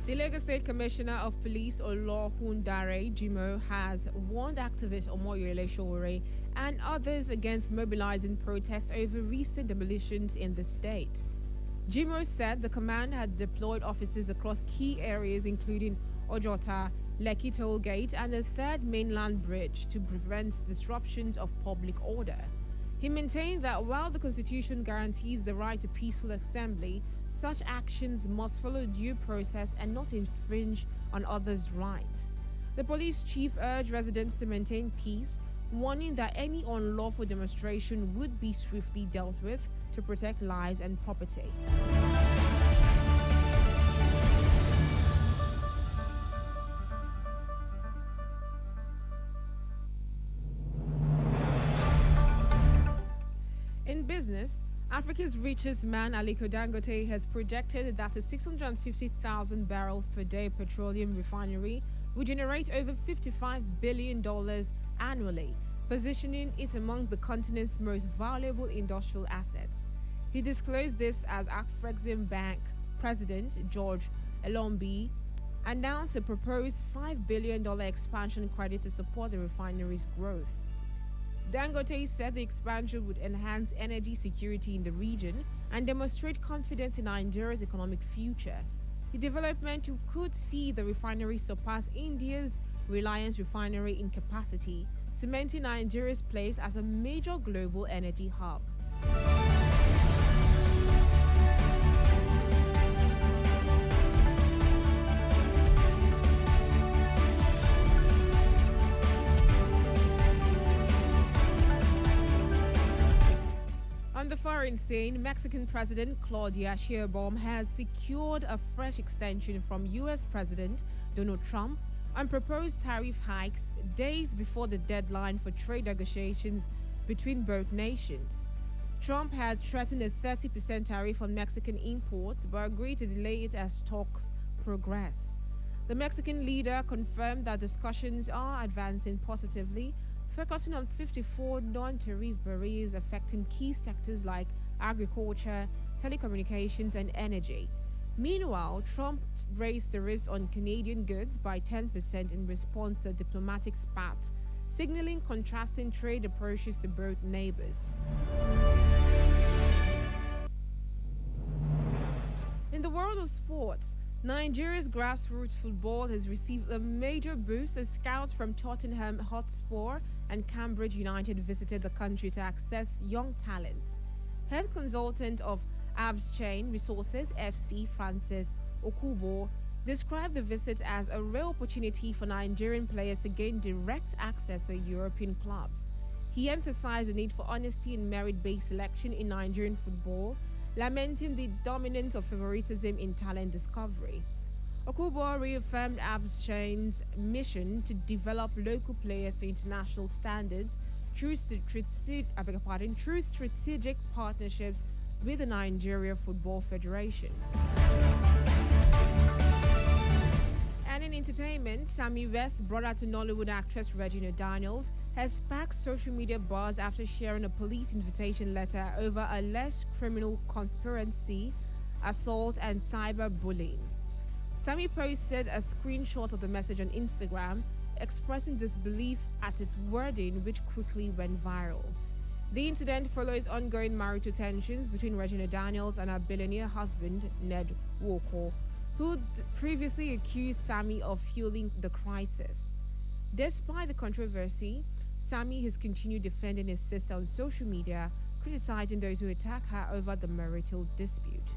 Speaker 15: The Lagos State Commissioner of Police Olohundare Jimo has warned activist Omoyele Sowore and others against mobilizing protests over recent demolitions in the state. Jimo said the command had deployed officers across key areas including Ojota, Lekki Toll Gate and the Third Mainland Bridge to prevent disruptions of public order. He maintained that while the Constitution guarantees the right to peaceful assembly, such actions must follow due process and not infringe on others' rights. The police chief urged residents to maintain peace, warning that any unlawful demonstration would be swiftly dealt with to protect lives and property. In business, Africa's richest man, Aliko Dangote, has projected that a 650,000 barrels per day petroleum refinery will generate over $55 billion annually, positioning it among the continent's most valuable industrial assets. He disclosed this as Afrexim Bank President George Elombi announced a proposed $5 billion expansion credit to support the refinery's growth. Dangote said the expansion would enhance energy security in the region and demonstrate confidence in Nigeria's economic future. The development could see the refinery surpass India's Reliance refinery in capacity, cementing Nigeria's place as a major global energy hub. On the foreign scene, Mexican President Claudia Sheinbaum has secured a fresh extension from U.S. President Donald Trump on proposed tariff hikes days before the deadline for trade negotiations between both nations. Trump had threatened a 30% tariff on Mexican imports but agreed to delay it as talks progress. The Mexican leader confirmed that discussions are advancing positively, focusing on 54 non-tariff barriers affecting key sectors like agriculture, telecommunications, and energy. Meanwhile, Trump raised tariffs on Canadian goods by 10% in response to a diplomatic spat, signaling contrasting trade approaches to both neighbors. In the world of sports, Nigeria's grassroots football has received a major boost as scouts from Tottenham Hotspur and Cambridge United visited the country to access young talents. Head consultant of Abs Chain Resources FC, Francis Okubo, described the visit as a rare opportunity for Nigerian players to gain direct access to European clubs. He emphasized the need for honesty and merit-based selection in Nigerian football, lamenting the dominance of favoritism in talent discovery. Okubo reaffirmed Abs Chain's mission to develop local players to international standards through strategic partnerships with the Nigeria Football Federation. And in entertainment, Sammy West, brother to Nollywood actress Regina Daniels, has sparked social media buzz after sharing a police invitation letter over alleged criminal conspiracy, assault, and cyberbullying. Sammy posted a screenshot of the message on Instagram, expressing disbelief at its wording, which quickly went viral. The incident follows ongoing marital tensions between Regina Daniels and her billionaire husband, Ned Woko, who previously accused Sammy of fueling the crisis. Despite the controversy, Sammy has continued defending his sister on social media, criticizing those who attack her over the marital dispute.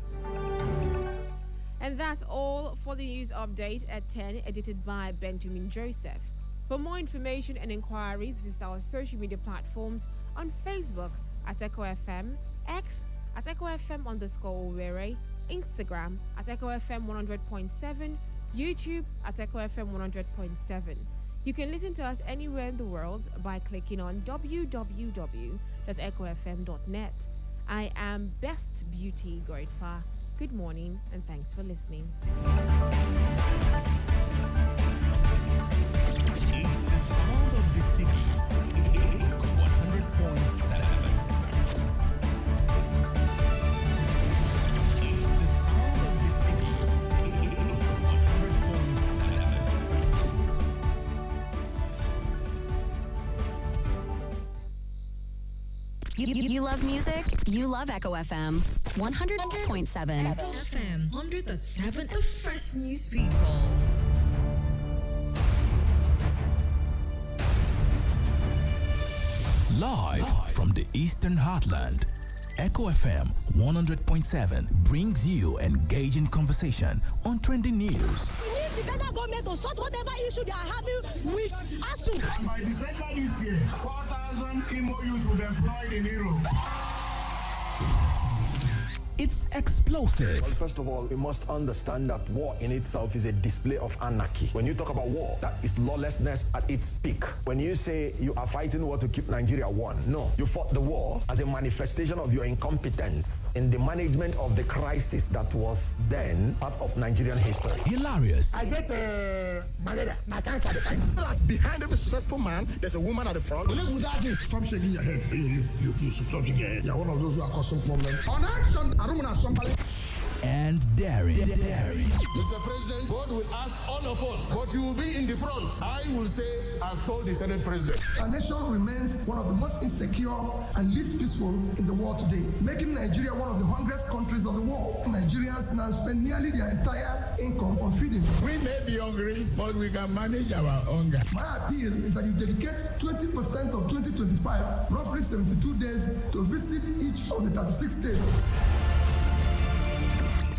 Speaker 15: And that's all for the news update at 10, edited by Benjamin Joseph. For more information and inquiries, visit our social media platforms on Facebook at Echo FM, X at Echo FM_Owerri, Instagram at Echo FM 100.7, YouTube at Echo FM 100.7. You can listen to us anywhere in the world by clicking on www.echofm.net. I am Best Beauty Goitfa. Good morning and thanks for listening.
Speaker 16: You love music? You love Echo FM 100.7.
Speaker 17: Echo FM 100.7, the fresh news people.
Speaker 3: Live from the Eastern Heartland, Echo FM 100.7 brings you engaging conversation on trending news.
Speaker 18: We need the federal government to sort whatever issue they are having with ASU.
Speaker 19: And by December this year, 4,000 MOUs will be employed in Europe.
Speaker 3: It's explosive.
Speaker 20: Well, first of all, we must understand that war in itself is a display of anarchy. When you talk about war, that is lawlessness at its peak. When you say you are fighting war to keep Nigeria one, no. You fought the war as a manifestation of your incompetence in the management of the crisis that was then part of Nigerian history.
Speaker 3: Hilarious.
Speaker 19: I get malaria, my cancer. Behind every successful man, there's a woman at the front.
Speaker 2: Stop shaking your head. You stop shaking your head. You're one of those who are causing problems.
Speaker 19: On action, I don't want somebody.
Speaker 3: And daring.
Speaker 19: Mr. President, God will ask all of us, but you will be in the front. I will say, I've told the Senate President.
Speaker 2: Our nation remains one of the most insecure and least peaceful in the world today, making Nigeria one of the hungriest countries of the world. Nigerians now spend nearly their entire income on feeding.
Speaker 1: We may be hungry, but we can manage our hunger.
Speaker 2: My appeal is that you dedicate 20% of 2025, roughly 72 days, to visit each of the 36 states.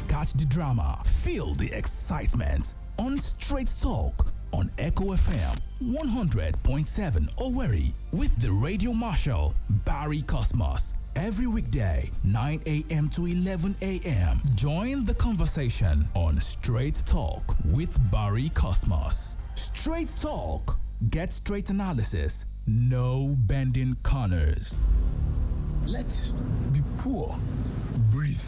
Speaker 3: Catch the drama, feel the excitement on Straight Talk on Echo FM 100.7 Owerri with the Radio Marshal Barry Cosmos. Every weekday, 9 a.m. to 11 a.m. Join the conversation on Straight Talk with Barry Cosmos. Straight Talk. Get straight analysis. No bending corners.
Speaker 2: Let's be poor. Breathe.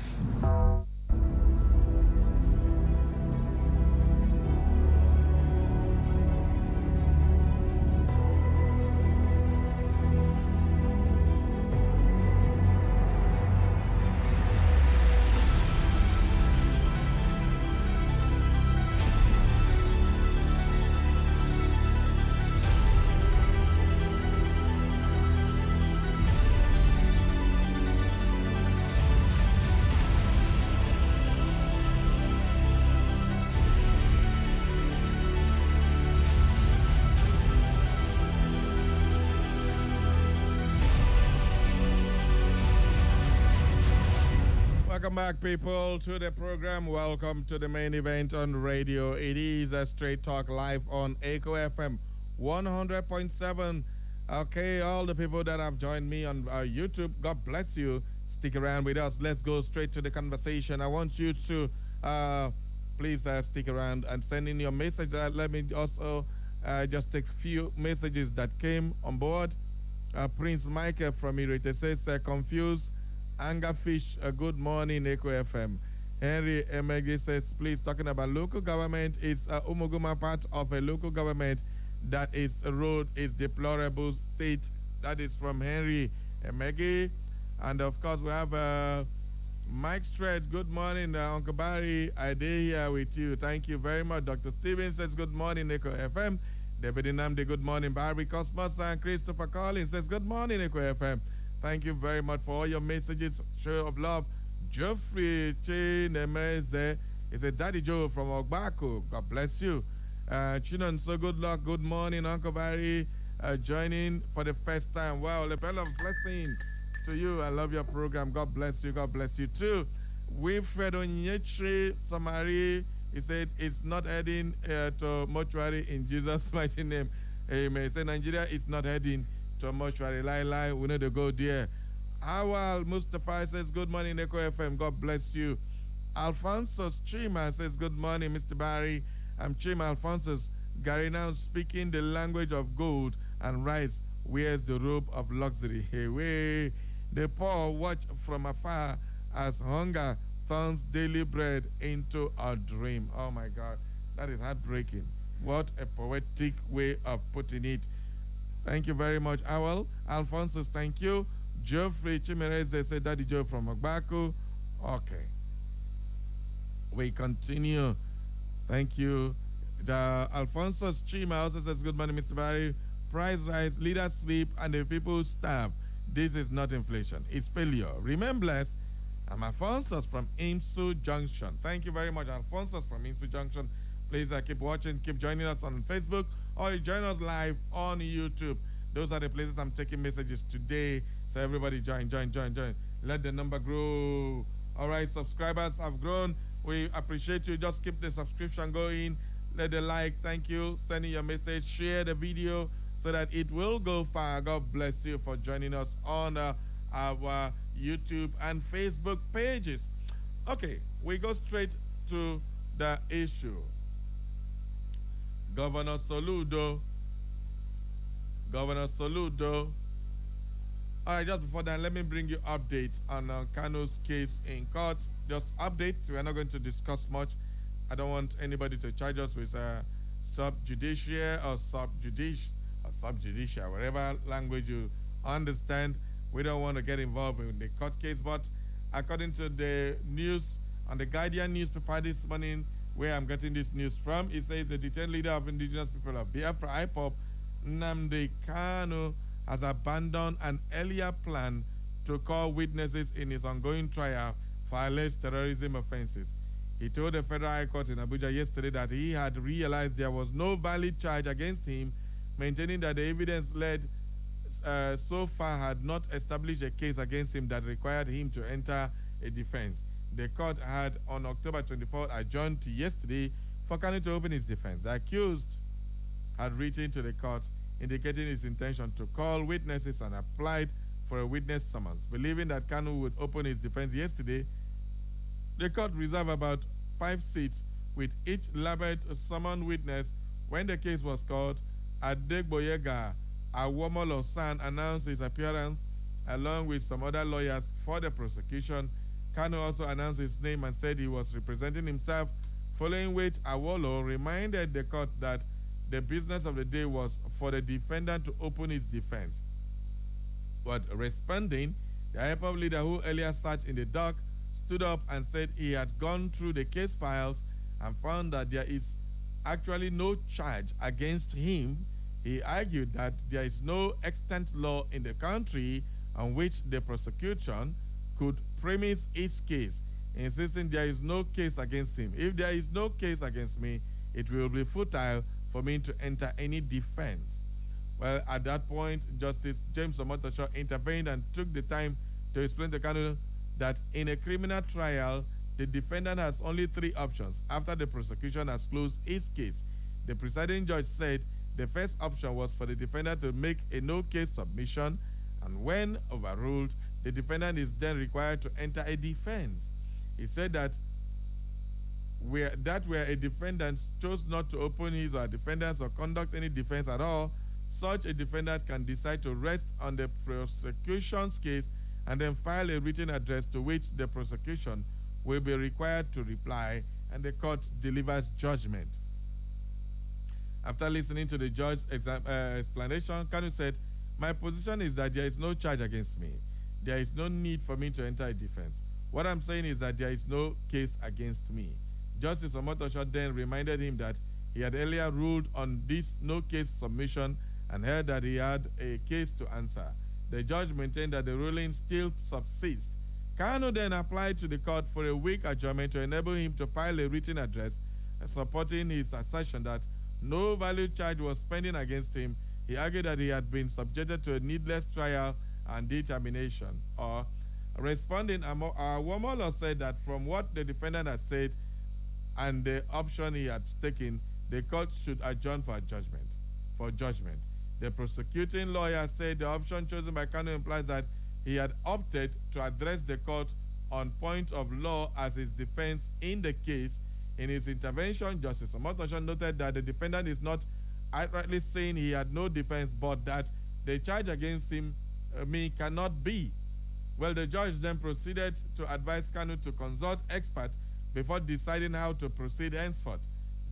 Speaker 5: Welcome back, people, to the program. Welcome to the main event on radio. It is a Straight Talk live on Echo FM 100.7. Okay, all the people that have joined me on YouTube, God bless you. Stick around with us. Let's go straight to the conversation. I want you to please stick around and send in your message. Let me also just take a few messages that came on board. Prince Michael from Irete says, confused. Angerfish, good morning, Echo FM. Henry Emegi says, please, talking about local government, it's Umuguma part of a local government that is a road is deplorable state. That is from Henry Emegi. And of course, we have Mike Stretch. Good morning, Uncle Barry. I did here with you. Thank you very much. Dr. Stevens says, good morning, Echo FM. David Inamdi, good morning. Barry Cosmos and Christopher Collins says, good morning, Echo FM. Thank you very much for all your messages. Show of love. Geoffrey Chinemeze is a Daddy Joe from Ogbako. God bless you. Chinon, so good luck. Good morning, Uncle Barry. Joining for the first time. Wow, a lot of blessing to you. I love your program. God bless you. God bless you too. Wilfred Onyechi Samari, he said it's not heading to mortuary in Jesus' mighty name. Amen. He said Nigeria is not heading to mortuary. Lie, we need to go there. Awal Mustafa says, good morning, Echo FM. God bless you. Alphonsus Chima says, good morning, Mr. Barry. I'm Chima Alphonsus. Gary now speaking the language of gold and rice wears the robe of luxury. Hey, way. The poor watch from afar as hunger turns daily bread into a dream. Oh, my God. That is heartbreaking. What a poetic way of putting it. Thank you very much, Awal. Alphonsus, thank you. Geoffrey Chimereze said, Daddy Joe from Ogbaku. Okay. We continue. Thank you. The Alphonsus Chima also says, good morning, Mr. Barry. Price rise, leaders sleep, and the people starve. This is not inflation. It's failure. Remain blessed. I'm Alphonsus from IMSU Junction. Thank you very much, Alphonsus from IMSU Junction. Please keep watching, keep joining us on Facebook, or join us live on YouTube. Those are the places I'm taking messages today. So everybody join. Let the number grow. All right, subscribers have grown. We appreciate you. Just keep the subscription going. Let the like. Thank you. Send in your message. Share the video so that it will go far. God bless you for joining us on our YouTube and Facebook pages. Okay, we go straight to the issue. Governor Soludo. All right, just before that, let me bring you updates on Kanu's case in court. Just updates. We are not going to discuss much. I don't want anybody to charge us with sub-judicial or sub-judicial, whatever language you understand. We don't want to get involved in the court case. But according to the news on the Guardian newspaper this morning, where I'm getting this news from, it says the detained leader of indigenous people of Biafra, IPOB, Nnamdi Kanu, has abandoned an earlier plan to call witnesses in his ongoing trial for alleged terrorism offenses. He told the Federal High Court in Abuja yesterday that he had realized there was no valid charge against him, maintaining that the evidence led so far had not established a case against him that required him to enter a defense. The court had on October 24th adjourned to yesterday for Kanu to open his defense. The accused had written to the court indicating his intention to call witnesses and applied for a witness summons. Believing that Kanu would open his defense yesterday, the court reserved about 5 seats with each labeled a summoned witness. When the case was called, Adegboyega Awomolo San announced his appearance along with some other lawyers for the prosecution. Kanu also announced his name and said he was representing himself, following which Awolo reminded the court that the business of the day was for the defendant to open his defense. But responding, the IPOB leader, who earlier sat in the dock, stood up and said he had gone through the case files and found that there is actually no charge against him. He argued that there is no extant law in the country on which the prosecution could premise its case, insisting there is no case against him. If there is no case against me, it will be futile for me to enter any defense. Well, at that point, Justice James Omotosho intervened and took the time to explain to Kanu that in a criminal trial, the defendant has only 3 options after the prosecution has closed its case. The presiding judge said the first option was for the defendant to make a no-case submission, and when overruled, the defendant is then required to enter a defense. He said that where a defendant chose not to open his or defendants or conduct any defense at all, such a defendant can decide to rest on the prosecution's case and then file a written address to which the prosecution will be required to reply, and the court delivers judgment. After listening to the judge's explanation, Kanu said, "My position is that there is no charge against me. There is no need for me to enter a defense. What I'm saying is that there is no case against me." Justice Omotosho then reminded him that he had earlier ruled on this no-case submission and heard that he had a case to answer. The judge maintained that the ruling still subsists. Kanu then applied to the court for a week adjournment to enable him to file a written address supporting his assertion that no valid charge was pending against him. He argued that he had been subjected to a needless trial and determination. Responding, Awomolo said that from what the defendant had said and the option he had taken, the court should adjourn for judgment. The prosecuting lawyer said the option chosen by Kanu implies that he had opted to address the court on point of law as his defense in the case. In his intervention, Justice Omotosho noted that the defendant is not outrightly saying he had no defense, but that the charge against him cannot be. Well, the judge then proceeded to advise Kanu to consult experts before deciding how to proceed henceforth.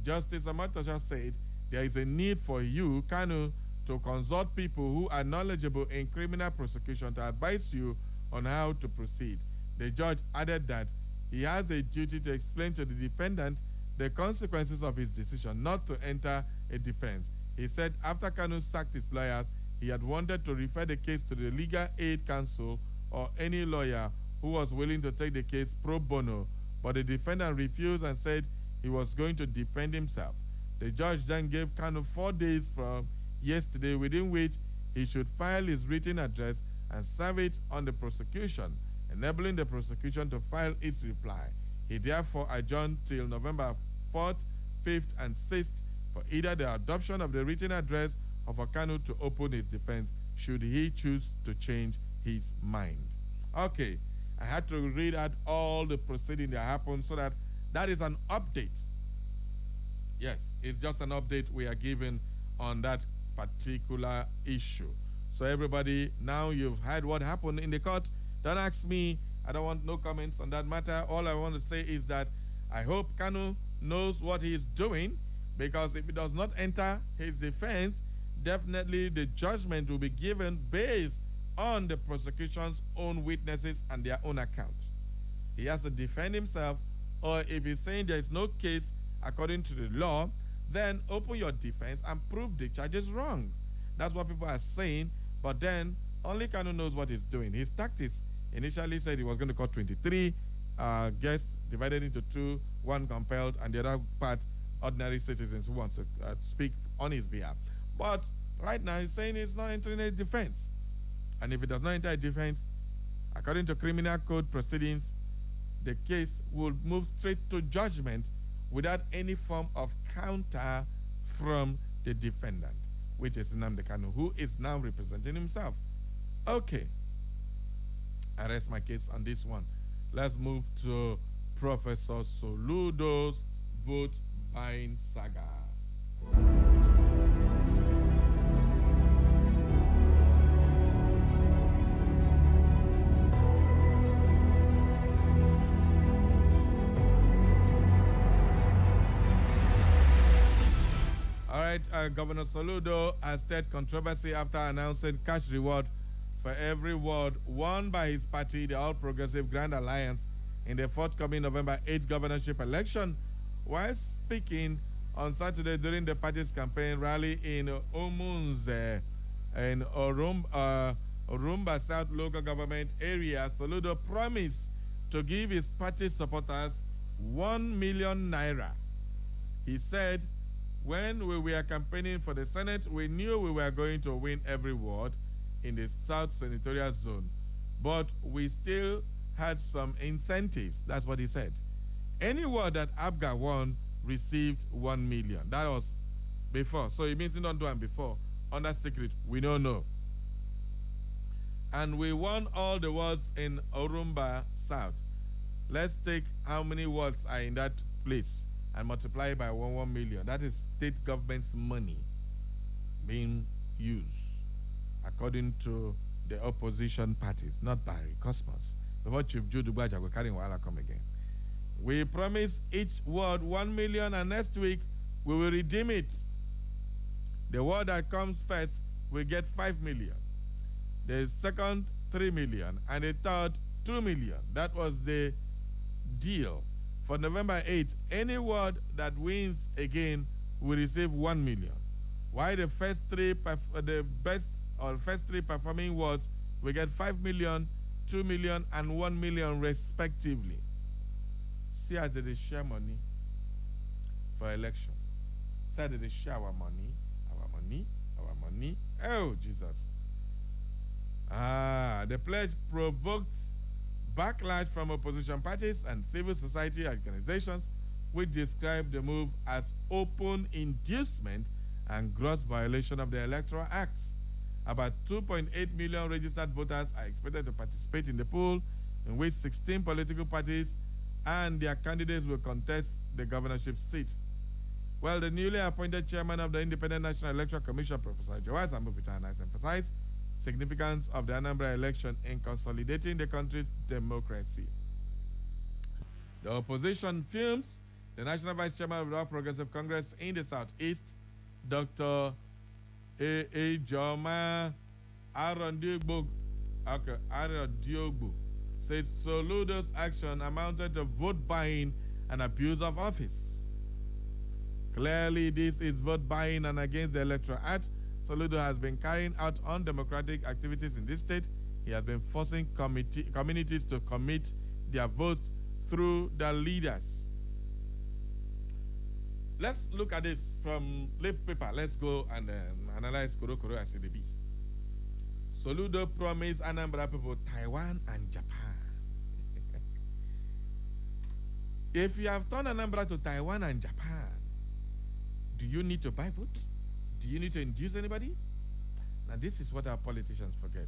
Speaker 5: Justice Omotosho said there is a need for you, Kanu, to consult people who are knowledgeable in criminal prosecution to advise you on how to proceed. The judge added that he has a duty to explain to the defendant the consequences of his decision not to enter a defense. He said after Kanu sacked his lawyers, he had wanted to refer the case to the Legal Aid Council or any lawyer who was willing to take the case pro bono, but the defendant refused and said he was going to defend himself. The judge then gave Kanu 4 days from yesterday, within which he should file his written address and serve it on the prosecution, enabling the prosecution to file its reply. He therefore adjourned till November 4th, 5th, and 6th for either the adoption of the written address or for Kanu to open his defense should he choose to change his mind. Okay, I had to read out all the proceedings that happened so that is an update. Yes, it's just an update we are giving on that particular issue. So everybody, now you've heard what happened in the court. Don't ask me. I don't want no comments on that matter. All I want to say is that I hope Kanu knows what he's doing, because if he does not enter his defense, definitely the judgment will be given based on the prosecution's own witnesses and their own account. He has to defend himself, or if he's saying there is no case according to the law, then open your defense and prove the charges wrong. That's what people are saying, but then only Kanu knows what he's doing. His tactics initially said he was going to call 23 guests, divided into 2, 1 compelled, and the other part ordinary citizens who want to speak on his behalf. But right now he's saying he's not entering a defense. And if it does not enter a defense, according to criminal code proceedings, the case will move straight to judgment without any form of counter from the defendant, which is Nnamdi Kanu, who is now representing himself. Okay, I rest my case on this one. Let's move to Professor Soludo's vote buying saga. All right, Governor Soludo has stirred controversy after announcing cash reward for every ward won by his party, the All Progressive Grand Alliance, in the forthcoming November 8th governorship election. While speaking on Saturday during the party's campaign rally in Omunze, in Orumba South local government area, Soludo promised to give his party supporters 1 million naira. He said, when we were campaigning for the Senate, we knew we were going to win every ward in the South Senatorial Zone, but we still had some incentives. That's what he said. Any ward that Abga won received 1 million. That was before. So it means he don't do it before. Under secret, we don't know. And we won all the wards in Orumba South. Let's take how many wards are in that place and multiply it by 1 million. That is state government's money being used according to the opposition parties, not Barry Cosmos. Before Chief Jude Gbaja will carry Wala come again. We promise each ward 1 million, and next week we will redeem it. The ward that comes first will get 5 million. The second, 3 million, and the third, 2 million. That was the deal. For November 8th, any ward that wins again will receive 1 million. While the first three performing wards will get 5 million, 2 million, and 1 million respectively. See as they share money for election. See as they share our money, our money, our money. Oh, Jesus. The pledge provoked backlash from opposition parties and civil society organizations, which described the move as open inducement and gross violation of the Electoral Acts. About 2.8 million registered voters are expected to participate in the poll, in which 16 political parties and their candidates will contest the governorship seat. Well, the newly appointed chairman of the Independent National Electoral Commission, Professor Joas Amopitana, has emphasized significance of the Anambra election in consolidating the country's democracy. The opposition fumes the National Vice Chairman of the All Progressive Congress in the Southeast, Dr. A. Joma Arondiogbo, said Soludo's action amounted to vote buying and abuse of office. Clearly, this is vote buying and against the Electoral Act, Soludo has been carrying out undemocratic activities in this state. He has been forcing communities to commit their votes through their leaders. Let's look at this from leaf paper. Let's go and analyze Korokoro as it be. Soludo promised Anambra people Taiwan and Japan. If you have turned Anambra to Taiwan and Japan, do you need to buy votes? Do you need to induce anybody? Now, this is what our politicians forget.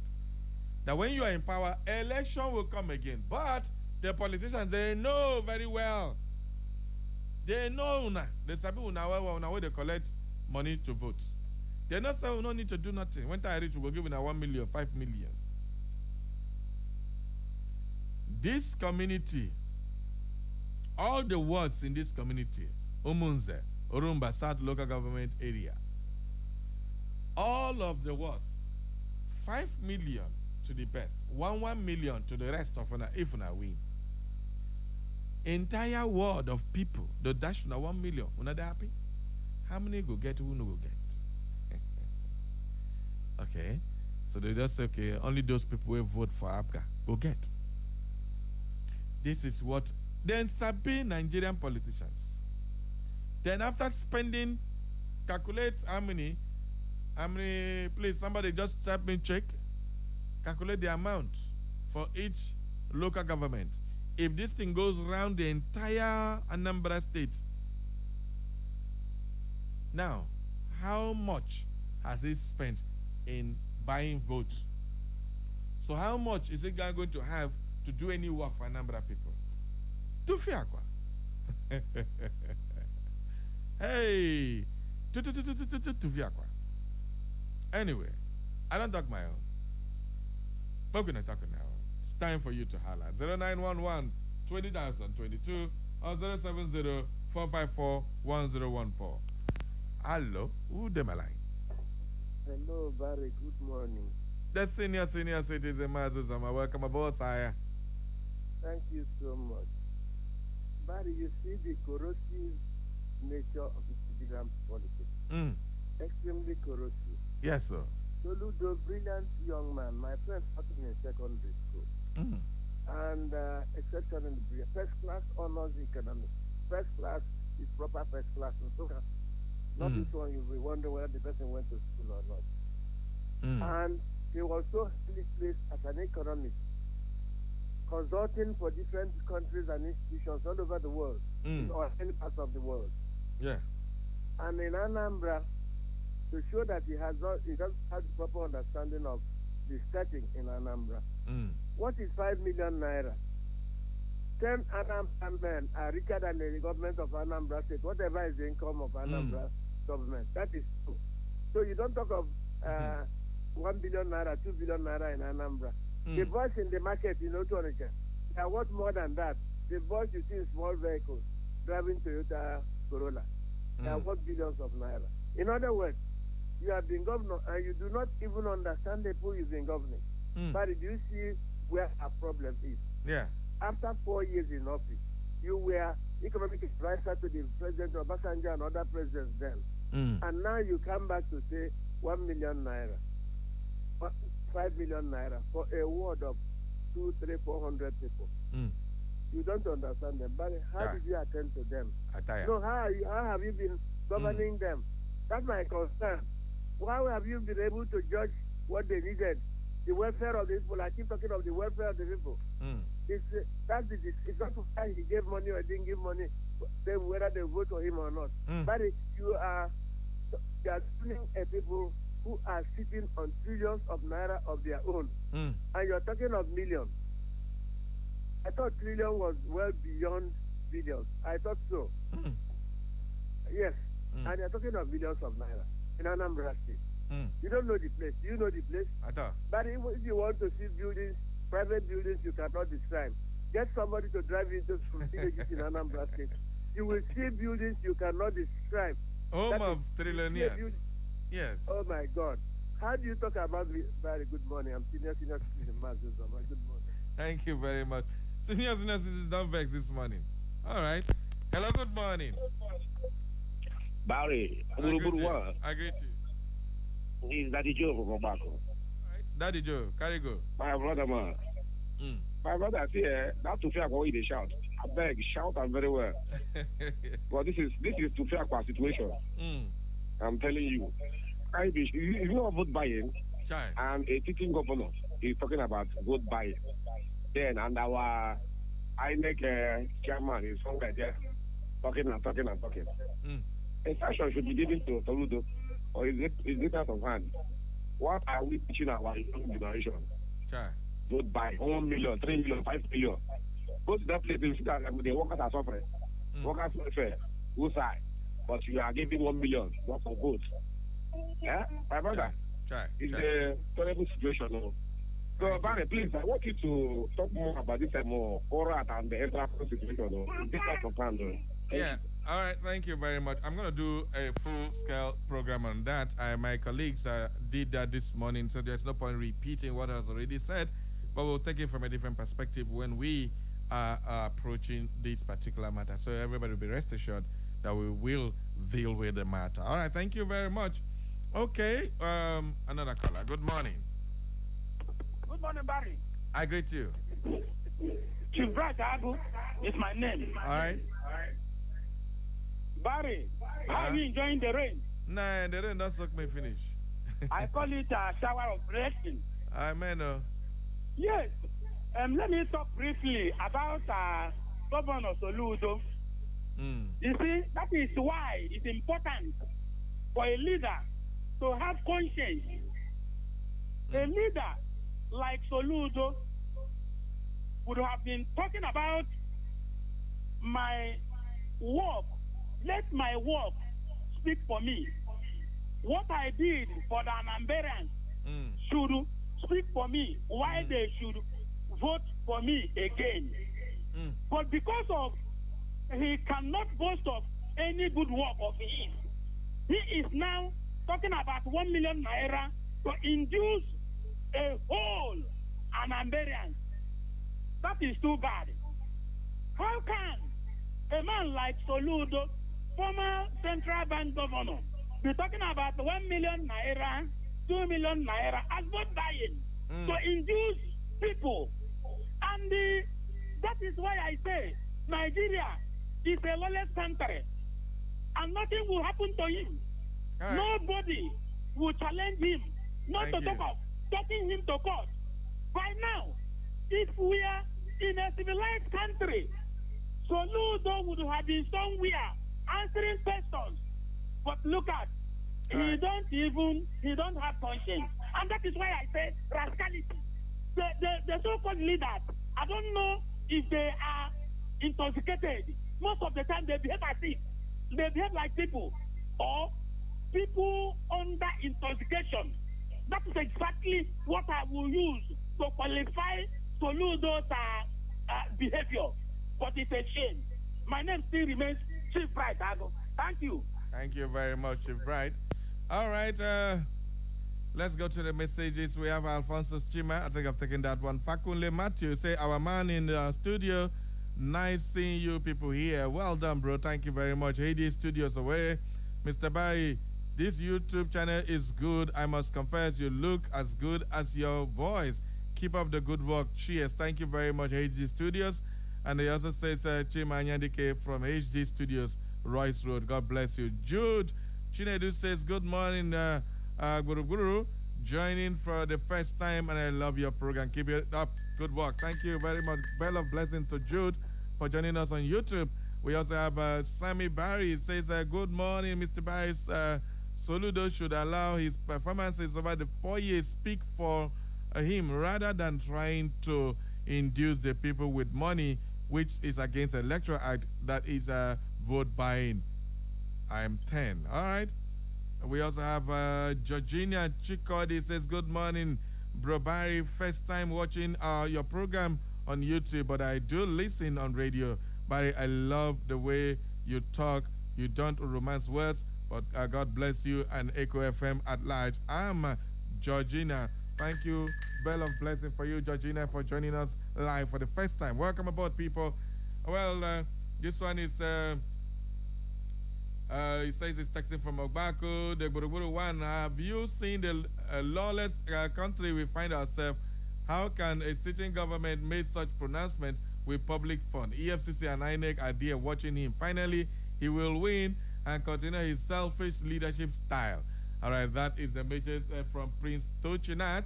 Speaker 5: That when you are in power, election will come again. But the politicians, they know very well. They know now. They sabi where they collect money to vote. They not say we no need to do nothing. When I reach, we will give 1 million, 5 million. This community, all the wards in this community, Umunze, Orumba South Local Government Area, all of the wards, 5 million to the best, 1 million to the rest of if una win. Entire ward of people, the dash na 1 million, una they happy? How many go get, who no go get? Okay, so they just say, okay, only those people who vote for APGA go get. This is what, then sabi Nigerian politicians. Then after spending, calculate how many, please, somebody just help me check, calculate the amount for each local government. If this thing goes around the entire Anambra state, now, how much has he spent in buying votes? So how much is it going to have to do any work for Anambra people? Tufiakwa. Hey, Tufiakwa. Anyway, I don't talk my own. We're going to talk now. It's time for you to holler. 0911 20022 or 070 454 1014. Hello, who dem a line?
Speaker 21: Hello, Barry. Good morning.
Speaker 5: The senior citizen, Mazuzama. Welcome aboard, sire.
Speaker 21: Thank you so much. Barry, you see the corrosive nature of the civilian politics. Extremely corrosive.
Speaker 5: Yes, sir.
Speaker 21: Soludo, brilliant young man. My friend started in secondary school. And exceptionally brilliant. First class honors economics. First class is proper first class. And so not this one, you'll be wondering whether the person went to school or not. And he was so highly placed as an economist, consulting for different countries and institutions all over the world, or any parts of the world.
Speaker 5: Yeah.
Speaker 21: And in Anambra, to show that he doesn't have the proper understanding of the setting in Anambra. What is 5 million naira? 10 Anambra men are richer than the government of Anambra State, whatever is the income of Anambra government. That is true. So you don't talk of 1 billion naira, 2 billion naira in Anambra. The boys in the market, to Onitsha, they are worth more than that. The boys you see in small vehicles driving Toyota Corolla, they are worth billions of naira. In other words, you have been governor and you do not even understand the people you've been governing. But do you see where our problem is?
Speaker 5: Yeah.
Speaker 21: After 4 years in office, you were economic advisor to the president of Obasanjo and other presidents then. And now you come back to say 1 million naira, 5 million naira for a ward of 200, 300, 400 people. You don't understand them. But how did you attend to them? So how have you been governing them? That's my concern. How have you been able to judge what they needed? The welfare of the people. I keep talking of the welfare of the people. It's not to say he gave money or didn't give money, then whether they vote for him or not. But you are tuning a people who are sitting on trillions of naira of their own. And you're talking of millions. I thought trillion was well beyond billions. I thought so. Yes. And you're talking of billions of naira in Anambra State. You don't know the place. Do you know the place? But if you want to see buildings, private buildings you cannot describe, get somebody to drive into villages in Anambra State. You will see buildings you cannot describe.
Speaker 5: Home of trillionaires. Yes.
Speaker 21: Oh my God. How do you talk about very good morning? I'm senior citizen Mazuzama. Good morning.
Speaker 5: Thank you very much. Senior citizen, don't vex this morning. All right. Hello, good morning.
Speaker 22: Barry,
Speaker 5: I greet you.
Speaker 4: Is Daddy Joe from Obako.
Speaker 5: Daddy Joe, carry go.
Speaker 4: My brother, man. My brother, see, that to fear go in the shout. I beg, shout and very well. But this is to fear situation. I'm telling you. You know vote buying, and a sitting governor is talking about vote buying. Then, and our INEC chairman is somewhere there talking. A sanction should be given to Soludo, or is it out of hand? What are we teaching our young generation? Vote buy 1 million, 3 million, 5 million. Go to that place and see that the workers are suffering. Workers welfare, who side? But you are giving 1 million, not for vote. Yeah, my brother. It's a terrible situation. No? So, Barry, please, I want you to talk more about this more oral and the entire situation. No? This type of plan.
Speaker 5: Yeah. All right. Thank you very much. I'm going to do a full-scale program on that. My colleagues did that this morning, so there's no point repeating what I was already said, but we'll take it from a different perspective when we are approaching this particular matter. So everybody will be rest assured that we will deal with the matter. All right. Thank you very much. Okay. Another caller. Good morning.
Speaker 22: Good morning, Barry.
Speaker 5: I greet you.
Speaker 22: Chief Bright Agu is my name.
Speaker 5: All right.
Speaker 22: Barry, how are you enjoying the rain?
Speaker 5: Nah, the rain don't suck me finish.
Speaker 22: I call it a shower of blessing.
Speaker 5: I mean,
Speaker 22: yes. Let me talk briefly about Governor Soludo. You see, that is why it's important for a leader to have conscience. A leader like Soludo would have been talking about my work. Let my work speak for me. What I did for the Anambrans should speak for me. Why they should vote for me again. But because of he cannot boast of any good work of his, he is now talking about 1 million naira to induce a whole Anambrans. That is too bad. How can a man like Soludo, former central bank governor, be talking about 1 million naira, 2 million naira as vote buying to induce people? And that is why I say Nigeria is a lawless country and nothing will happen to him. Right. Nobody will challenge him, not to talk of taking him to court. By now, if we are in a civilized country, Soludo would have been somewhere answering questions. But look at, he don't have conscience. And that is why I say rascality. The so-called leaders, I don't know if they are intoxicated. Most of the time they behave as if they behave like people or people under intoxication. That is exactly what I will use to qualify Soludo's behavior. But it's a shame. My name still remains Chief Bright. Thank you.
Speaker 5: Thank you very much, Chief Bright. All right, let's go to the messages. We have Alphonsus Chima. I think I've taken that one. Fakunle Matthew say, our man in the studio, nice seeing you people here. Well done, bro. Thank you very much. Hades Studios away. Mr. Barry, this YouTube channel is good. I must confess, you look as good as your voice. Keep up the good work. Cheers. Thank you very much, HD Studios. And he also says, Chima Nyandike from HD Studios, Royce Road. God bless you. Jude Chinedu says, good morning, Guru. Joining for the first time, and I love your program. Keep it up. Good work. Thank you very much. Bell of blessing to Jude for joining us on YouTube. We also have Sammy Barry. It says, good morning, Mr. Barry. Soludo should allow his performances over the 4 years speak for him rather than trying to induce the people with money, which is against the Electoral Act, that is vote buying. I am 10. All right. We also have Georgina Chikodi says, good morning, Bro Barry. First time watching your program on YouTube, but I do listen on radio. Barry, I love the way you talk. You don't romance words, but God bless you and Echo FM at large. I'm Georgina. Thank you. Bell of blessing for you, Georgina, for joining us live for the first time. Welcome aboard, people. Well, this one is He says he's texting from Ogbako. The Buruburu one. Have you seen the lawless country we find ourselves? How can a sitting government make such pronouncement with public fund? EFCC and INEC are there watching him. Finally, he will win and continue his selfish leadership style. All right, that is the message from Prince Tochinat.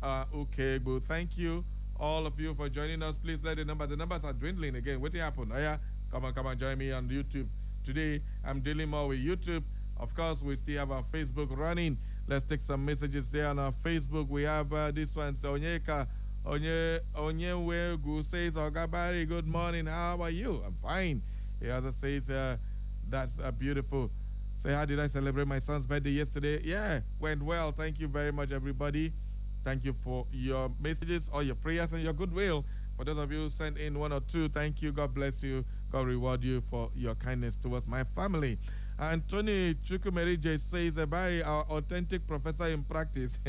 Speaker 5: Okay, well, thank you, all of you, for joining us. Please let the numbers are dwindling again. What happened? Oh, yeah, come on, join me on YouTube. Today, I'm dealing more with YouTube. Of course, we still have our Facebook running. Let's take some messages there on our Facebook. We have this one, Onyeka Onyewegu says, Ogabari, good morning. How are you? I'm fine. He also says, that's beautiful. Say, how did I celebrate my son's birthday yesterday? Yeah, went well. Thank you very much, everybody. Thank you for your messages, all your prayers, and your goodwill. For those of you who sent in one or two, thank you. God bless you. God reward you for your kindness towards my family. Anthony Chukwumerije says, Barry, our authentic professor in practice.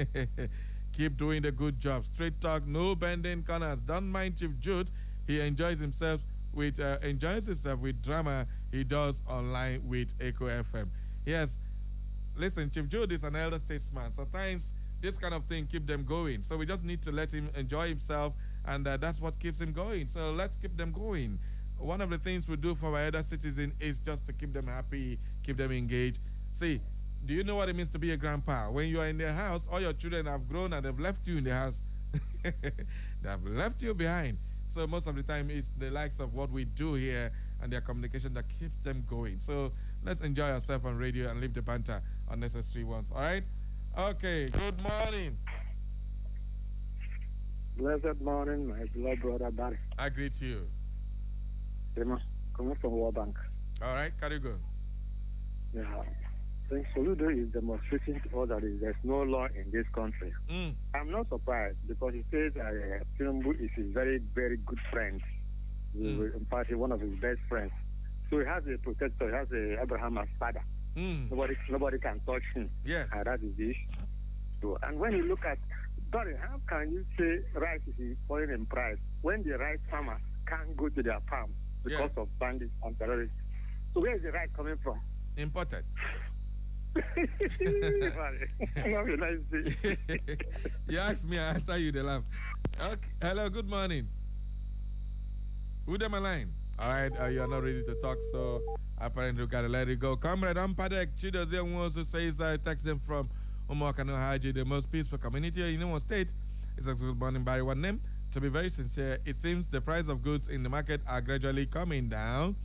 Speaker 5: Keep doing the good job. Straight talk, no bending corners. Don't mind Chief Jude. He enjoys himself with drama he does online with Echo FM. Yes, listen, Chief Jude is an elder statesman. Sometimes this kind of thing keep them going. So we just need to let him enjoy himself, and that's what keeps him going. So let's keep them going. One of the things we do for our elder citizens is just to keep them happy, keep them engaged. See, do you know what it means to be a grandpa? When you are in their house, all your children have grown and they've left you in the house. They have left you behind. So most of the time, it's the likes of what we do here and their communication that keeps them going. So let's enjoy ourselves on radio and leave the banter, unnecessary ones. All right? Okay, good morning.
Speaker 21: Blessed morning, my beloved brother Barry.
Speaker 5: I greet you.
Speaker 21: Coming from World Bank.
Speaker 5: All right, carry go.
Speaker 21: Yeah. Prince Soludo is demonstrating to us that there's no law in this country. I'm not surprised because he says Tinubu is his very, very good friend. In fact, he's one of his best friends. So he has a protector. He has Abraham as father. Nobody can touch him.
Speaker 5: Yes.
Speaker 21: And that is the issue. So, and when you look at, Barry, how can you say rice is falling in price when the rice farmers can't go to their farm because of bandits and terrorists? So where is the rice coming from?
Speaker 5: Imported. You asked me, I answer you the laugh. Okay. Hello, good morning. Who them a line? All right, you are not ready to talk, so apparently we gotta let it go. Comrade Ampadek Chidozie also says text him from Umwakano Haji, the most peaceful community in one state. It says good morning, Barry. One name. To be very sincere, it seems the price of goods in the market are gradually coming down,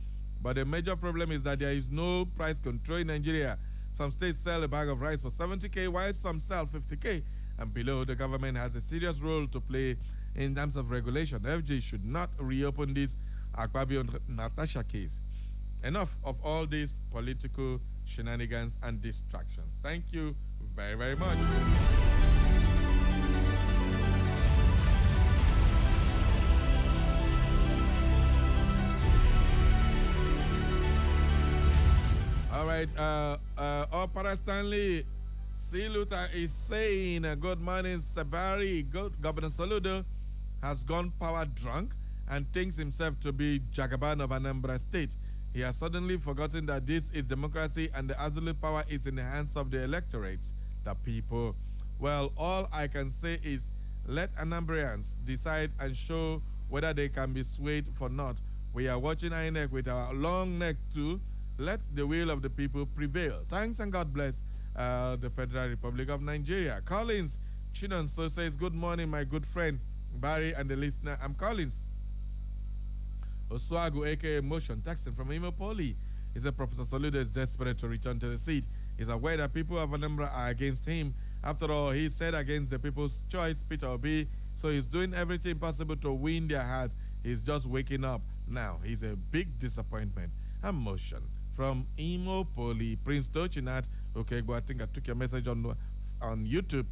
Speaker 5: but the major problem is that there is no price control in Nigeria. Some states sell a bag of rice for 70K, while some sell 50K and below. The government has a serious role to play in terms of regulation. FG should not reopen this Akpabio Natasha case. Enough of all these political shenanigans and distractions. Thank you very, very much. All right, Opera Stanley C. Luther is saying, good morning, Sabari. Governor Soludo has gone power drunk and thinks himself to be Jagaban of Anambra State. He has suddenly forgotten that this is democracy and the absolute power is in the hands of the electorates, the people. Well, all I can say is let Anambrians decide and show whether they can be swayed or not. We are watching INEC with our long neck too. Let the will of the people prevail. Thanks and God bless the Federal Republic of Nigeria. Collins Chinonso says, good morning, my good friend Barry and the listener. I'm Collins Oswago, aka Motion, texting from Imopoli. He said Professor Soludo is desperate to return to the seat. He's aware that people of Anambra are against him. After all, he said against the people's choice, Peter Obi, so he's doing everything possible to win their hearts. He's just waking up now. He's a big disappointment. Motion from Imopoli. Prince Tochinat. Okay, but I think I took your message on YouTube.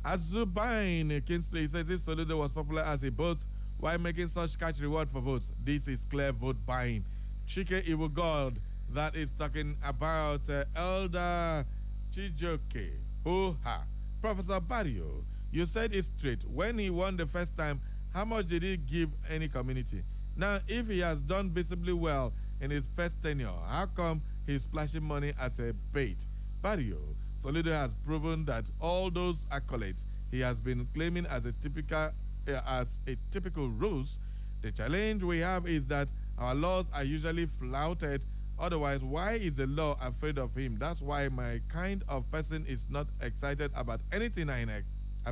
Speaker 5: Azubain Kinsley says if Soludo was popular as he boasts, why making such catch reward for votes? This is clear vote buying. Chike Evil God that is talking about Elder Chijoke. Oh-ha. Professor Barrio, you said it straight. When he won the first time, how much did he give any community? Now, if he has done visibly well in his first tenure, how come he's splashing money as a bait. Barrio, Soludo has proven that all those accolades he has been claiming as a typical ruse. The challenge we have is that our laws are usually flouted. Otherwise, why is the law afraid of him? That's why my kind of person is not excited about anything I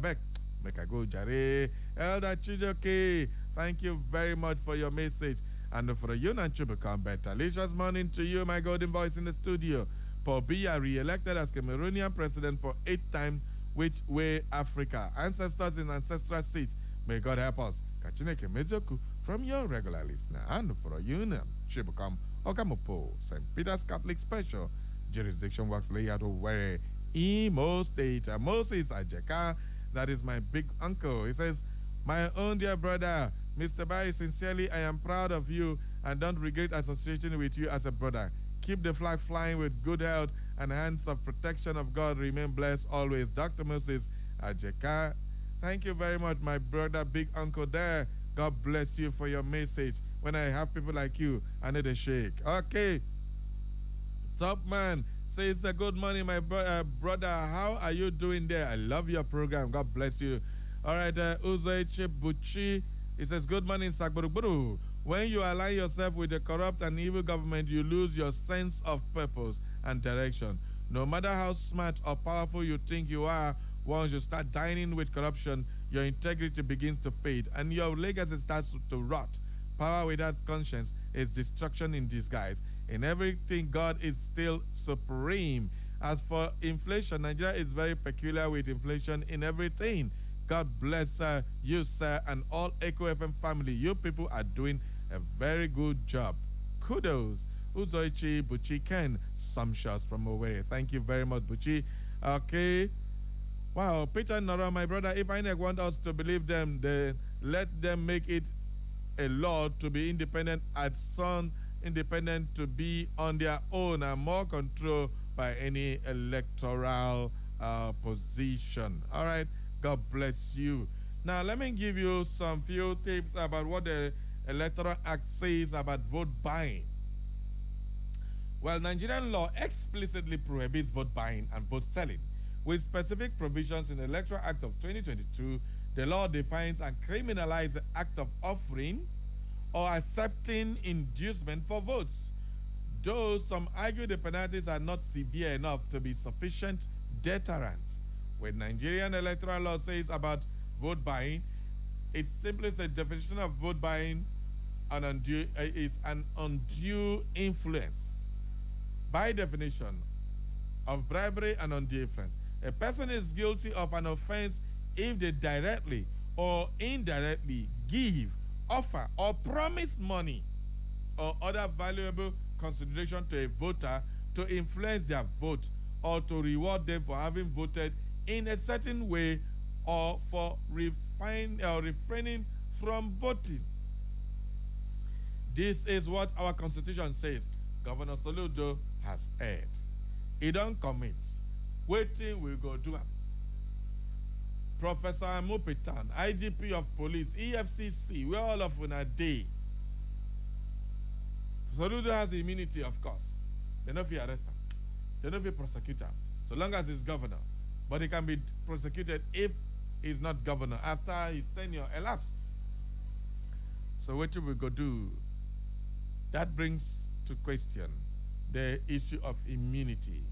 Speaker 5: beg. Make I go, Jare. Elder Chijoke, thank you very much for your message. And for you and to become better. Delicious morning to you, my golden voice in the studio. Paul Biya re-elected as Cameroonian president for 8th time, which way Africa. Ancestors in ancestral seats. May God help us. Kachineke Mejoku from your regular listener. And for you and to become Okamopo, St. Peter's Catholic Special Jurisdiction Works Layout Owerri, Imo State. Moses Ajeka, that is my big uncle. He says, my own dear brother, Mr. Barry, sincerely, I am proud of you and don't regret associating with you as a brother. Keep the flag flying with good health and hands of protection of God. Remain blessed always. Dr. Moses Ajeka, thank you very much, my brother, big uncle there. God bless you for your message. When I have people like you, I need a shake. Okay. Top man says, good morning, my brother. How are you doing there? I love your program. God bless you. All right, Uzoeche Buchi. He says, good morning, Sagburuburu. When you align yourself with a corrupt and evil government, you lose your sense of purpose and direction. No matter how smart or powerful you think you are, once you start dining with corruption, your integrity begins to fade and your legacy starts to rot. Power without conscience is destruction in disguise. In everything, God is still supreme. As for inflation, Nigeria is very peculiar with inflation in everything. God bless you, sir, and all Echo FM family. You people are doing a very good job. Kudos. Uzoichi Buchi Ken. Some shots from Owerri. Thank you very much, Buchi. Okay. Wow, Peter Nora, my brother, if INEC want us to believe them, then let them make it a law to be independent at some independent to be on their own and more control by any electoral position. All right. God bless you. Now, let me give you some few tips about what the Electoral Act says about vote buying. Well, Nigerian law explicitly prohibits vote buying and vote selling. With specific provisions in the Electoral Act of 2022, the law defines and criminalizes the act of offering or accepting inducement for votes. Though some argue the penalties are not severe enough to be sufficient deterrent. What Nigerian electoral law says about vote buying, it simply says definition of vote buying is an undue influence. By definition of bribery and undue influence, a person is guilty of an offense if they directly or indirectly give, offer, or promise money or other valuable consideration to a voter to influence their vote or to reward them for having voted in a certain way or for refraining from voting. This is what our Constitution says. Governor Soludo has erred. He don't commit. Waiting will go do it. Professor Amupitan, IGP of Police, EFCC, we're all of on a day. Soludo has immunity, of course. They don't feel arrested. They don't feel prosecuted. So long as he's governor. But he can be prosecuted if he's not governor after his tenure elapsed. So what we go do? That brings to question the issue of immunity.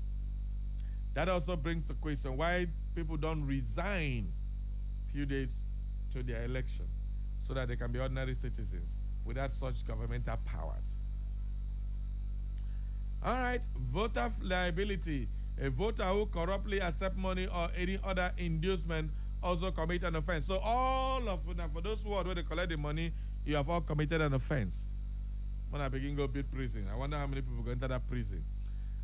Speaker 5: That also brings to question why people don't resign few days to their election so that they can be ordinary citizens without such governmental powers. All right, voter liability. A voter who corruptly accepts money or any other inducement also commit an offense. So all of them, for those who are where they collect the money, you have all committed an offense. When I begin to build prison, I wonder how many people go enter that prison.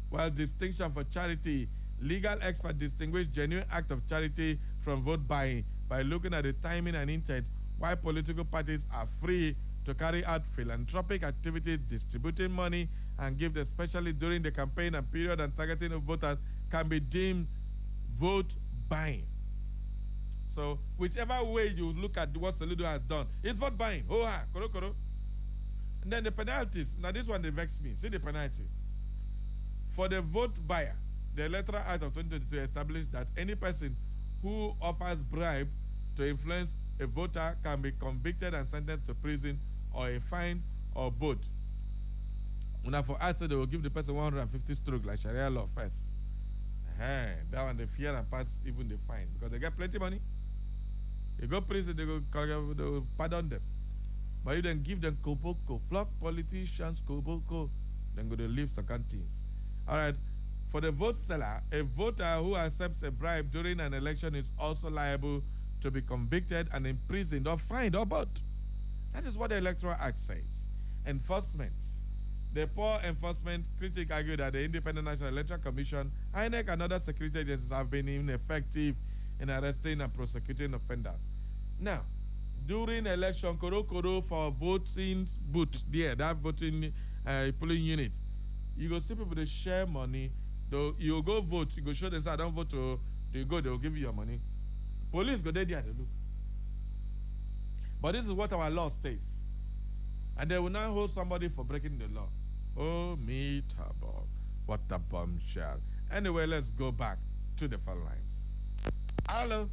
Speaker 5: While distinction for charity, legal experts distinguish genuine act of charity from vote buying by looking at the timing and intent. Why political parties are free to carry out philanthropic activities, distributing money and gifts, especially during the campaign and period and targeting of voters, can be deemed vote buying. So whichever way you look at what Soludo has done, it's vote buying. Oh, koro, koro. And then the penalties. Now this one, they vex me. See the penalty. For the vote buyer, the Electoral Act of 2022 established that any person who offers bribe to influence a voter can be convicted and sentenced to prison or a fine or both. Now for us, they will give the person 150 stroke like Sharia law first. That one they fear and pass even the fine because they get plenty money. You go prison, they will pardon them. But you then give them koboko, block politicians, koboko, then go to leave second things. All right. For the vote seller, a voter who accepts a bribe during an election is also liable to be convicted and imprisoned or fined or both. That is what the Electoral Act says. Enforcement. The poor enforcement critic argued that the Independent National Electoral Commission, INEC, and other security agencies have been ineffective in arresting and prosecuting offenders. Now, during election, koro for voting booth there, that voting polling unit, you go see people they share money. Though you go vote, you go show them say I don't vote to they go, they will give you your money. Police go there and they look. But this is what our law states. And they will now hold somebody for breaking the law. Oh, me tabo. What a bombshell. Anyway, let's go back to the phone lines. Hello.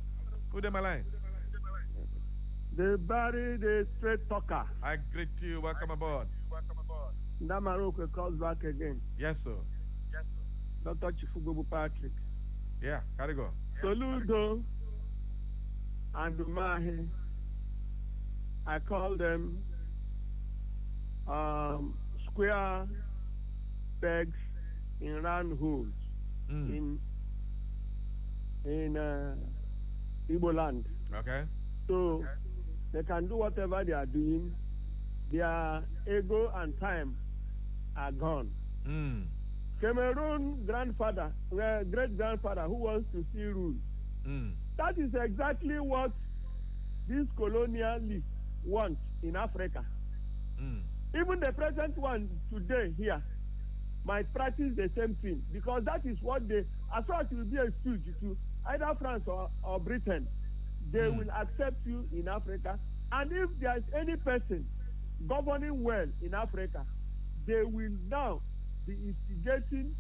Speaker 5: Who them a line?
Speaker 21: The Barry, the straight talker.
Speaker 5: I greet you. Welcome aboard.
Speaker 21: Namaruke calls back again.
Speaker 5: Yes, sir.
Speaker 21: Dr. Chifugobu Patrick.
Speaker 5: Yeah, gotta go.
Speaker 21: Soludo and Umahi, I call them square pegs in round holes in Igbo land.
Speaker 5: Okay.
Speaker 21: So they can do whatever they are doing. Their ego and time are gone. Cameroon grandfather, great grandfather who wants to see rule. That is exactly what these colonialists want in Africa. Even the present one today here might practice the same thing because that is what they, as far as you will be a stooge to either France or Britain, they will accept you in Africa. And if there is any person governing well in Africa, they will now be instigating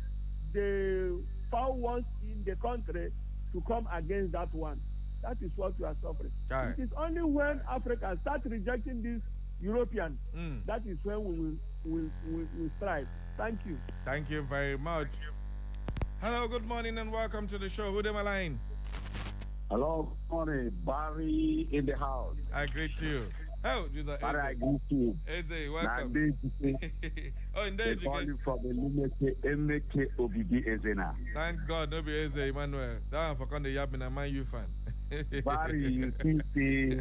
Speaker 21: the foul ones in the country to come against that one. That is what we are suffering. It is only when Africa starts rejecting these Europeans that is when we will strive. Thank you.
Speaker 5: Thank you very much. Hello, good morning and welcome to the show. Who them a line?
Speaker 6: Hello, good morning. Barry in the house.
Speaker 5: I greet you. Oh, Jesus.
Speaker 6: Barry, I greet you.
Speaker 5: Eze, welcome. Oh, indeed.
Speaker 6: They call you from the MK OBD Ezena.
Speaker 5: Thank God, no be Eze, Emmanuel. That one for come the yap and a Man U fan.
Speaker 6: Barry, you see,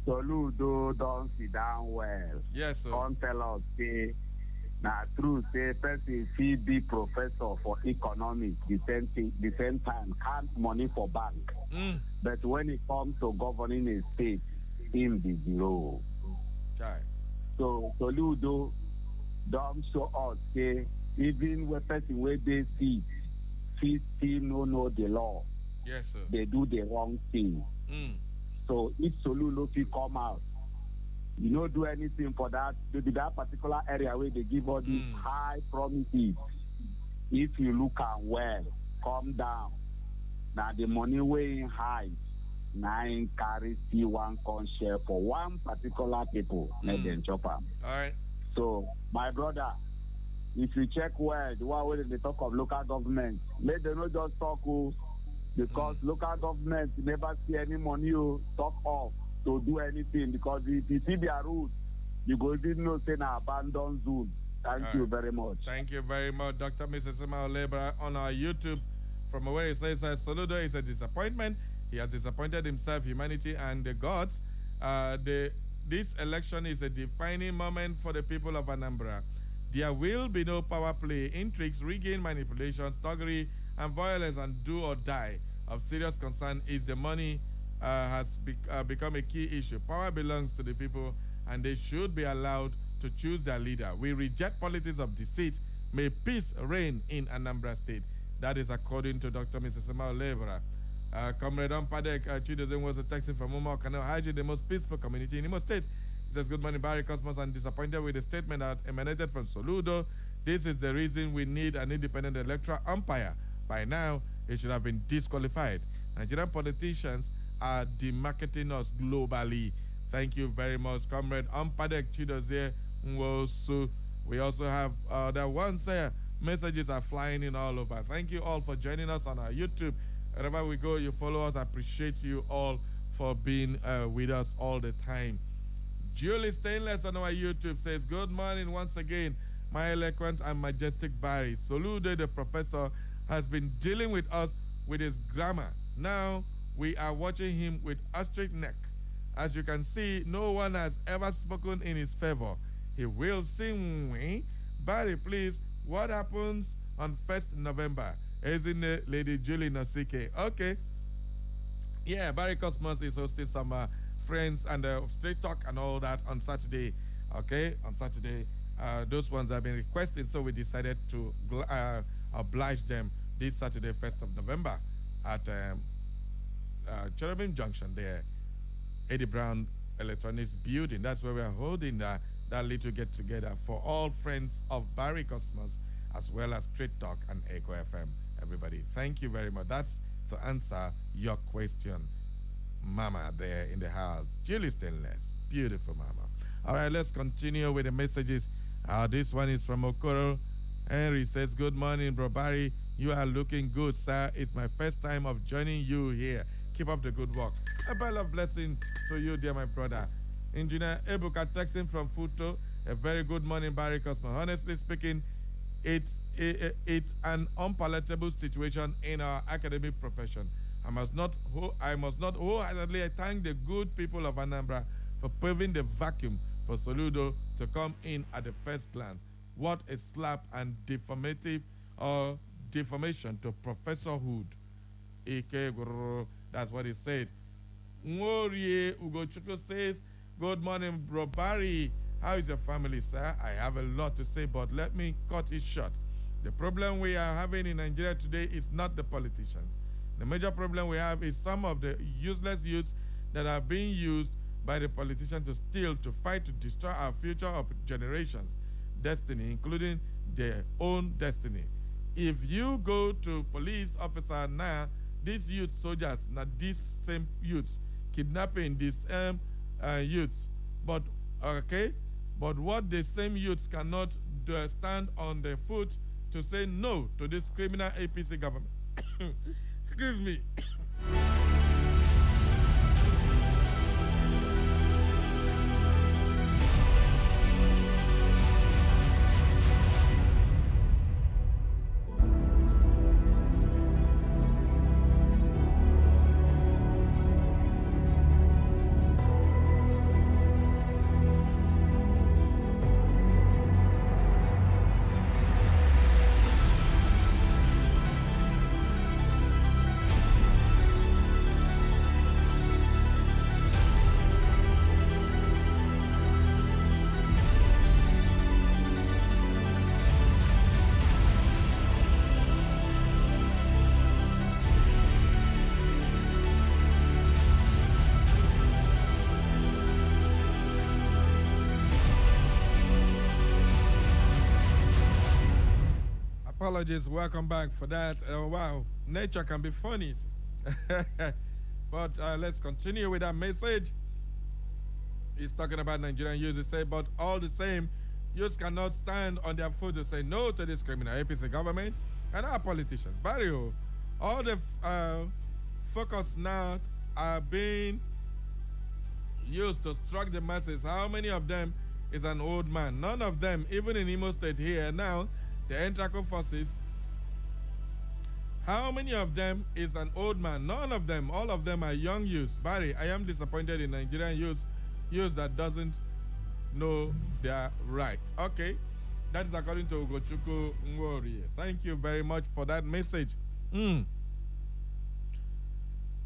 Speaker 6: Soludo don't sit down well.
Speaker 5: Yes, sir.
Speaker 6: Don't tell us, say, now true, say, person he be professor for economics, the same time, can't money for bank. But when it comes to governing a state, him be zero. So Soludo don't show us, say, even when person where they see, he still no know the law.
Speaker 5: Yes, sir.
Speaker 6: They do the wrong thing. So if Soludo fi come out, you don't do anything for that, maybe that particular area where they give all these high promises. If you look at well, come down. Now the money weighing high, 9 carry C1 con share for one particular people, let them chop am.
Speaker 5: All right.
Speaker 6: So my brother, if you check well, the one where they talk of local government, let them not just talk because local government never see any money talk off to do anything, because if you see their rules, you go even know say na abandoned zone. Thank you very much.
Speaker 5: Thank you very much, Dr. Mrs. Simao Labor on our YouTube. From where he says that Soludo is a disappointment. He has disappointed himself, humanity, and the gods. This election is a defining moment for the people of Anambra. There will be no power play, intrigues, rigging, manipulations, thuggery, and violence, and do or die. Of serious concern is the money has become a key issue. Power belongs to the people, and they should be allowed to choose their leader. We reject politics of deceit. May peace reign in Anambra State. That is according to Dr. Mrs. Simao Labor. Comrade Padek Chidozin was a texting from Umo Canal, Haji, the most peaceful community in Imo State. He says, good morning, Barry Cosmos, and disappointed with the statement that emanated from Soludo. This is the reason we need an independent electoral umpire. By now, it should have been disqualified. Nigerian politicians are demarketing us globally. Thank you very much, Comrade Ampadek Chidozie Nwosu. We also have other ones there. Messages are flying in all over. Thank you all for joining us on our YouTube. Wherever we go, you follow us. I appreciate you all for being with us all the time. Julie Stainless on our YouTube says, good morning once again, my eloquent and majestic Barry. Soludo, the professor, has been dealing with us with his grammar. Now we are watching him with a straight neck. As you can see, no one has ever spoken in his favor. He will sing. Barry, please, what happens on 1st November? Isn't it Lady Julie Nosike? Okay. Yeah, Barry Cosmos is hosting some friends and straight talk and all that on Saturday. Okay, on Saturday. Those ones have been requested, so we decided to oblige them this Saturday, 1st of November at Cherubim Junction there, Eddie Brown Electronics Building. That's where we are holding that little get-together for all friends of Barry Cosmos, as well as Straight Talk and Echo FM. Everybody, thank you very much. That's to answer your question. Mama there in the house. Julie Stainless. Beautiful mama. All right, let's continue with the messages. This one is from Okoro. Henry says, good morning, bro Barry. You are looking good, sir. It's my first time of joining you here. Keep up the good work. A bell of blessing to you, dear my brother. Engineer Ebuka texting from Futo. A very good morning, Barry Cosmo. Honestly speaking, it's an unpalatable situation in our academic profession. I must not wholeheartedly thank the good people of Anambra for paving the vacuum for Soludo to come in at the first glance. What a slap and defamation to professorhood. That's what he said. Ngorie Ugochukwu says, good morning, bro Barry. How is your family, sir? I have a lot to say, but let me cut it short. The problem we are having in Nigeria today is not the politicians. The major problem we have is some of the useless youths that are being used by the politicians to steal, to fight, to destroy our future of generations' destiny, including their own destiny. If you go to police officer now, these youth soldiers, not these same youths, kidnapping these youths, but what the same youths cannot stand on their foot to say no to this criminal APC government. Excuse me. Apologies, welcome back for that. Wow, nature can be funny. But let's continue with that message. He's talking about Nigerian youth. He said, but all the same, youths cannot stand on their foot to say no to this criminal APC government and our politicians. Barrio, all the focus now are being used to struck the masses. How many of them is an old man? None of them, even in Imo State here now, the Entraco forces, how many of them is an old man? None of them. All of them are young youths. Barry, I am disappointed in Nigerian youths that doesn't know their rights. Okay, that is according to Ugochukwu Nworie. Thank you very much for that message.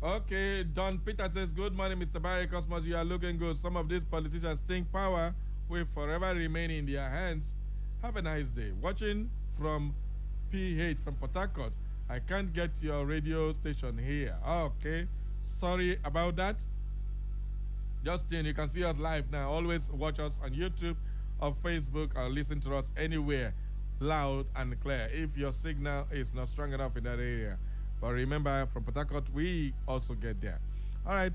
Speaker 5: Okay, Don Peter says, good morning, Mr. Barry Cosmos. You are looking good. Some of these politicians think power will forever remain in their hands. Have a nice day. Watching from PH from Port Harcourt. I can't get your radio station here. Okay. Sorry about that. Justin, you can see us live now. Always watch us on YouTube or Facebook or listen to us anywhere. loud and clear. If your signal is not strong enough in that area. But remember, from Port Harcourt, we also get there. All right.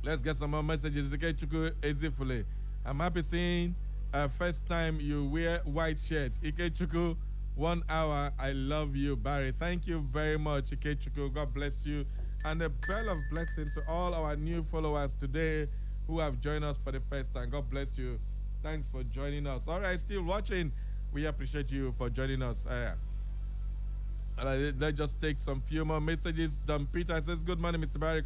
Speaker 5: Let's get some more messages. Ikechuku Ezifule. I'm happy seeing first time you wear white shirt. Ikechuku, 1 hour. I love you, Barry. Thank you very much, Ikechuku. God bless you. And a bell of blessing to all our new followers today who have joined us for the first time. God bless you. Thanks for joining us. All right, still watching. We appreciate you for joining us. Let's just take some few more messages. Don Peter says, good morning, Mr. Barry.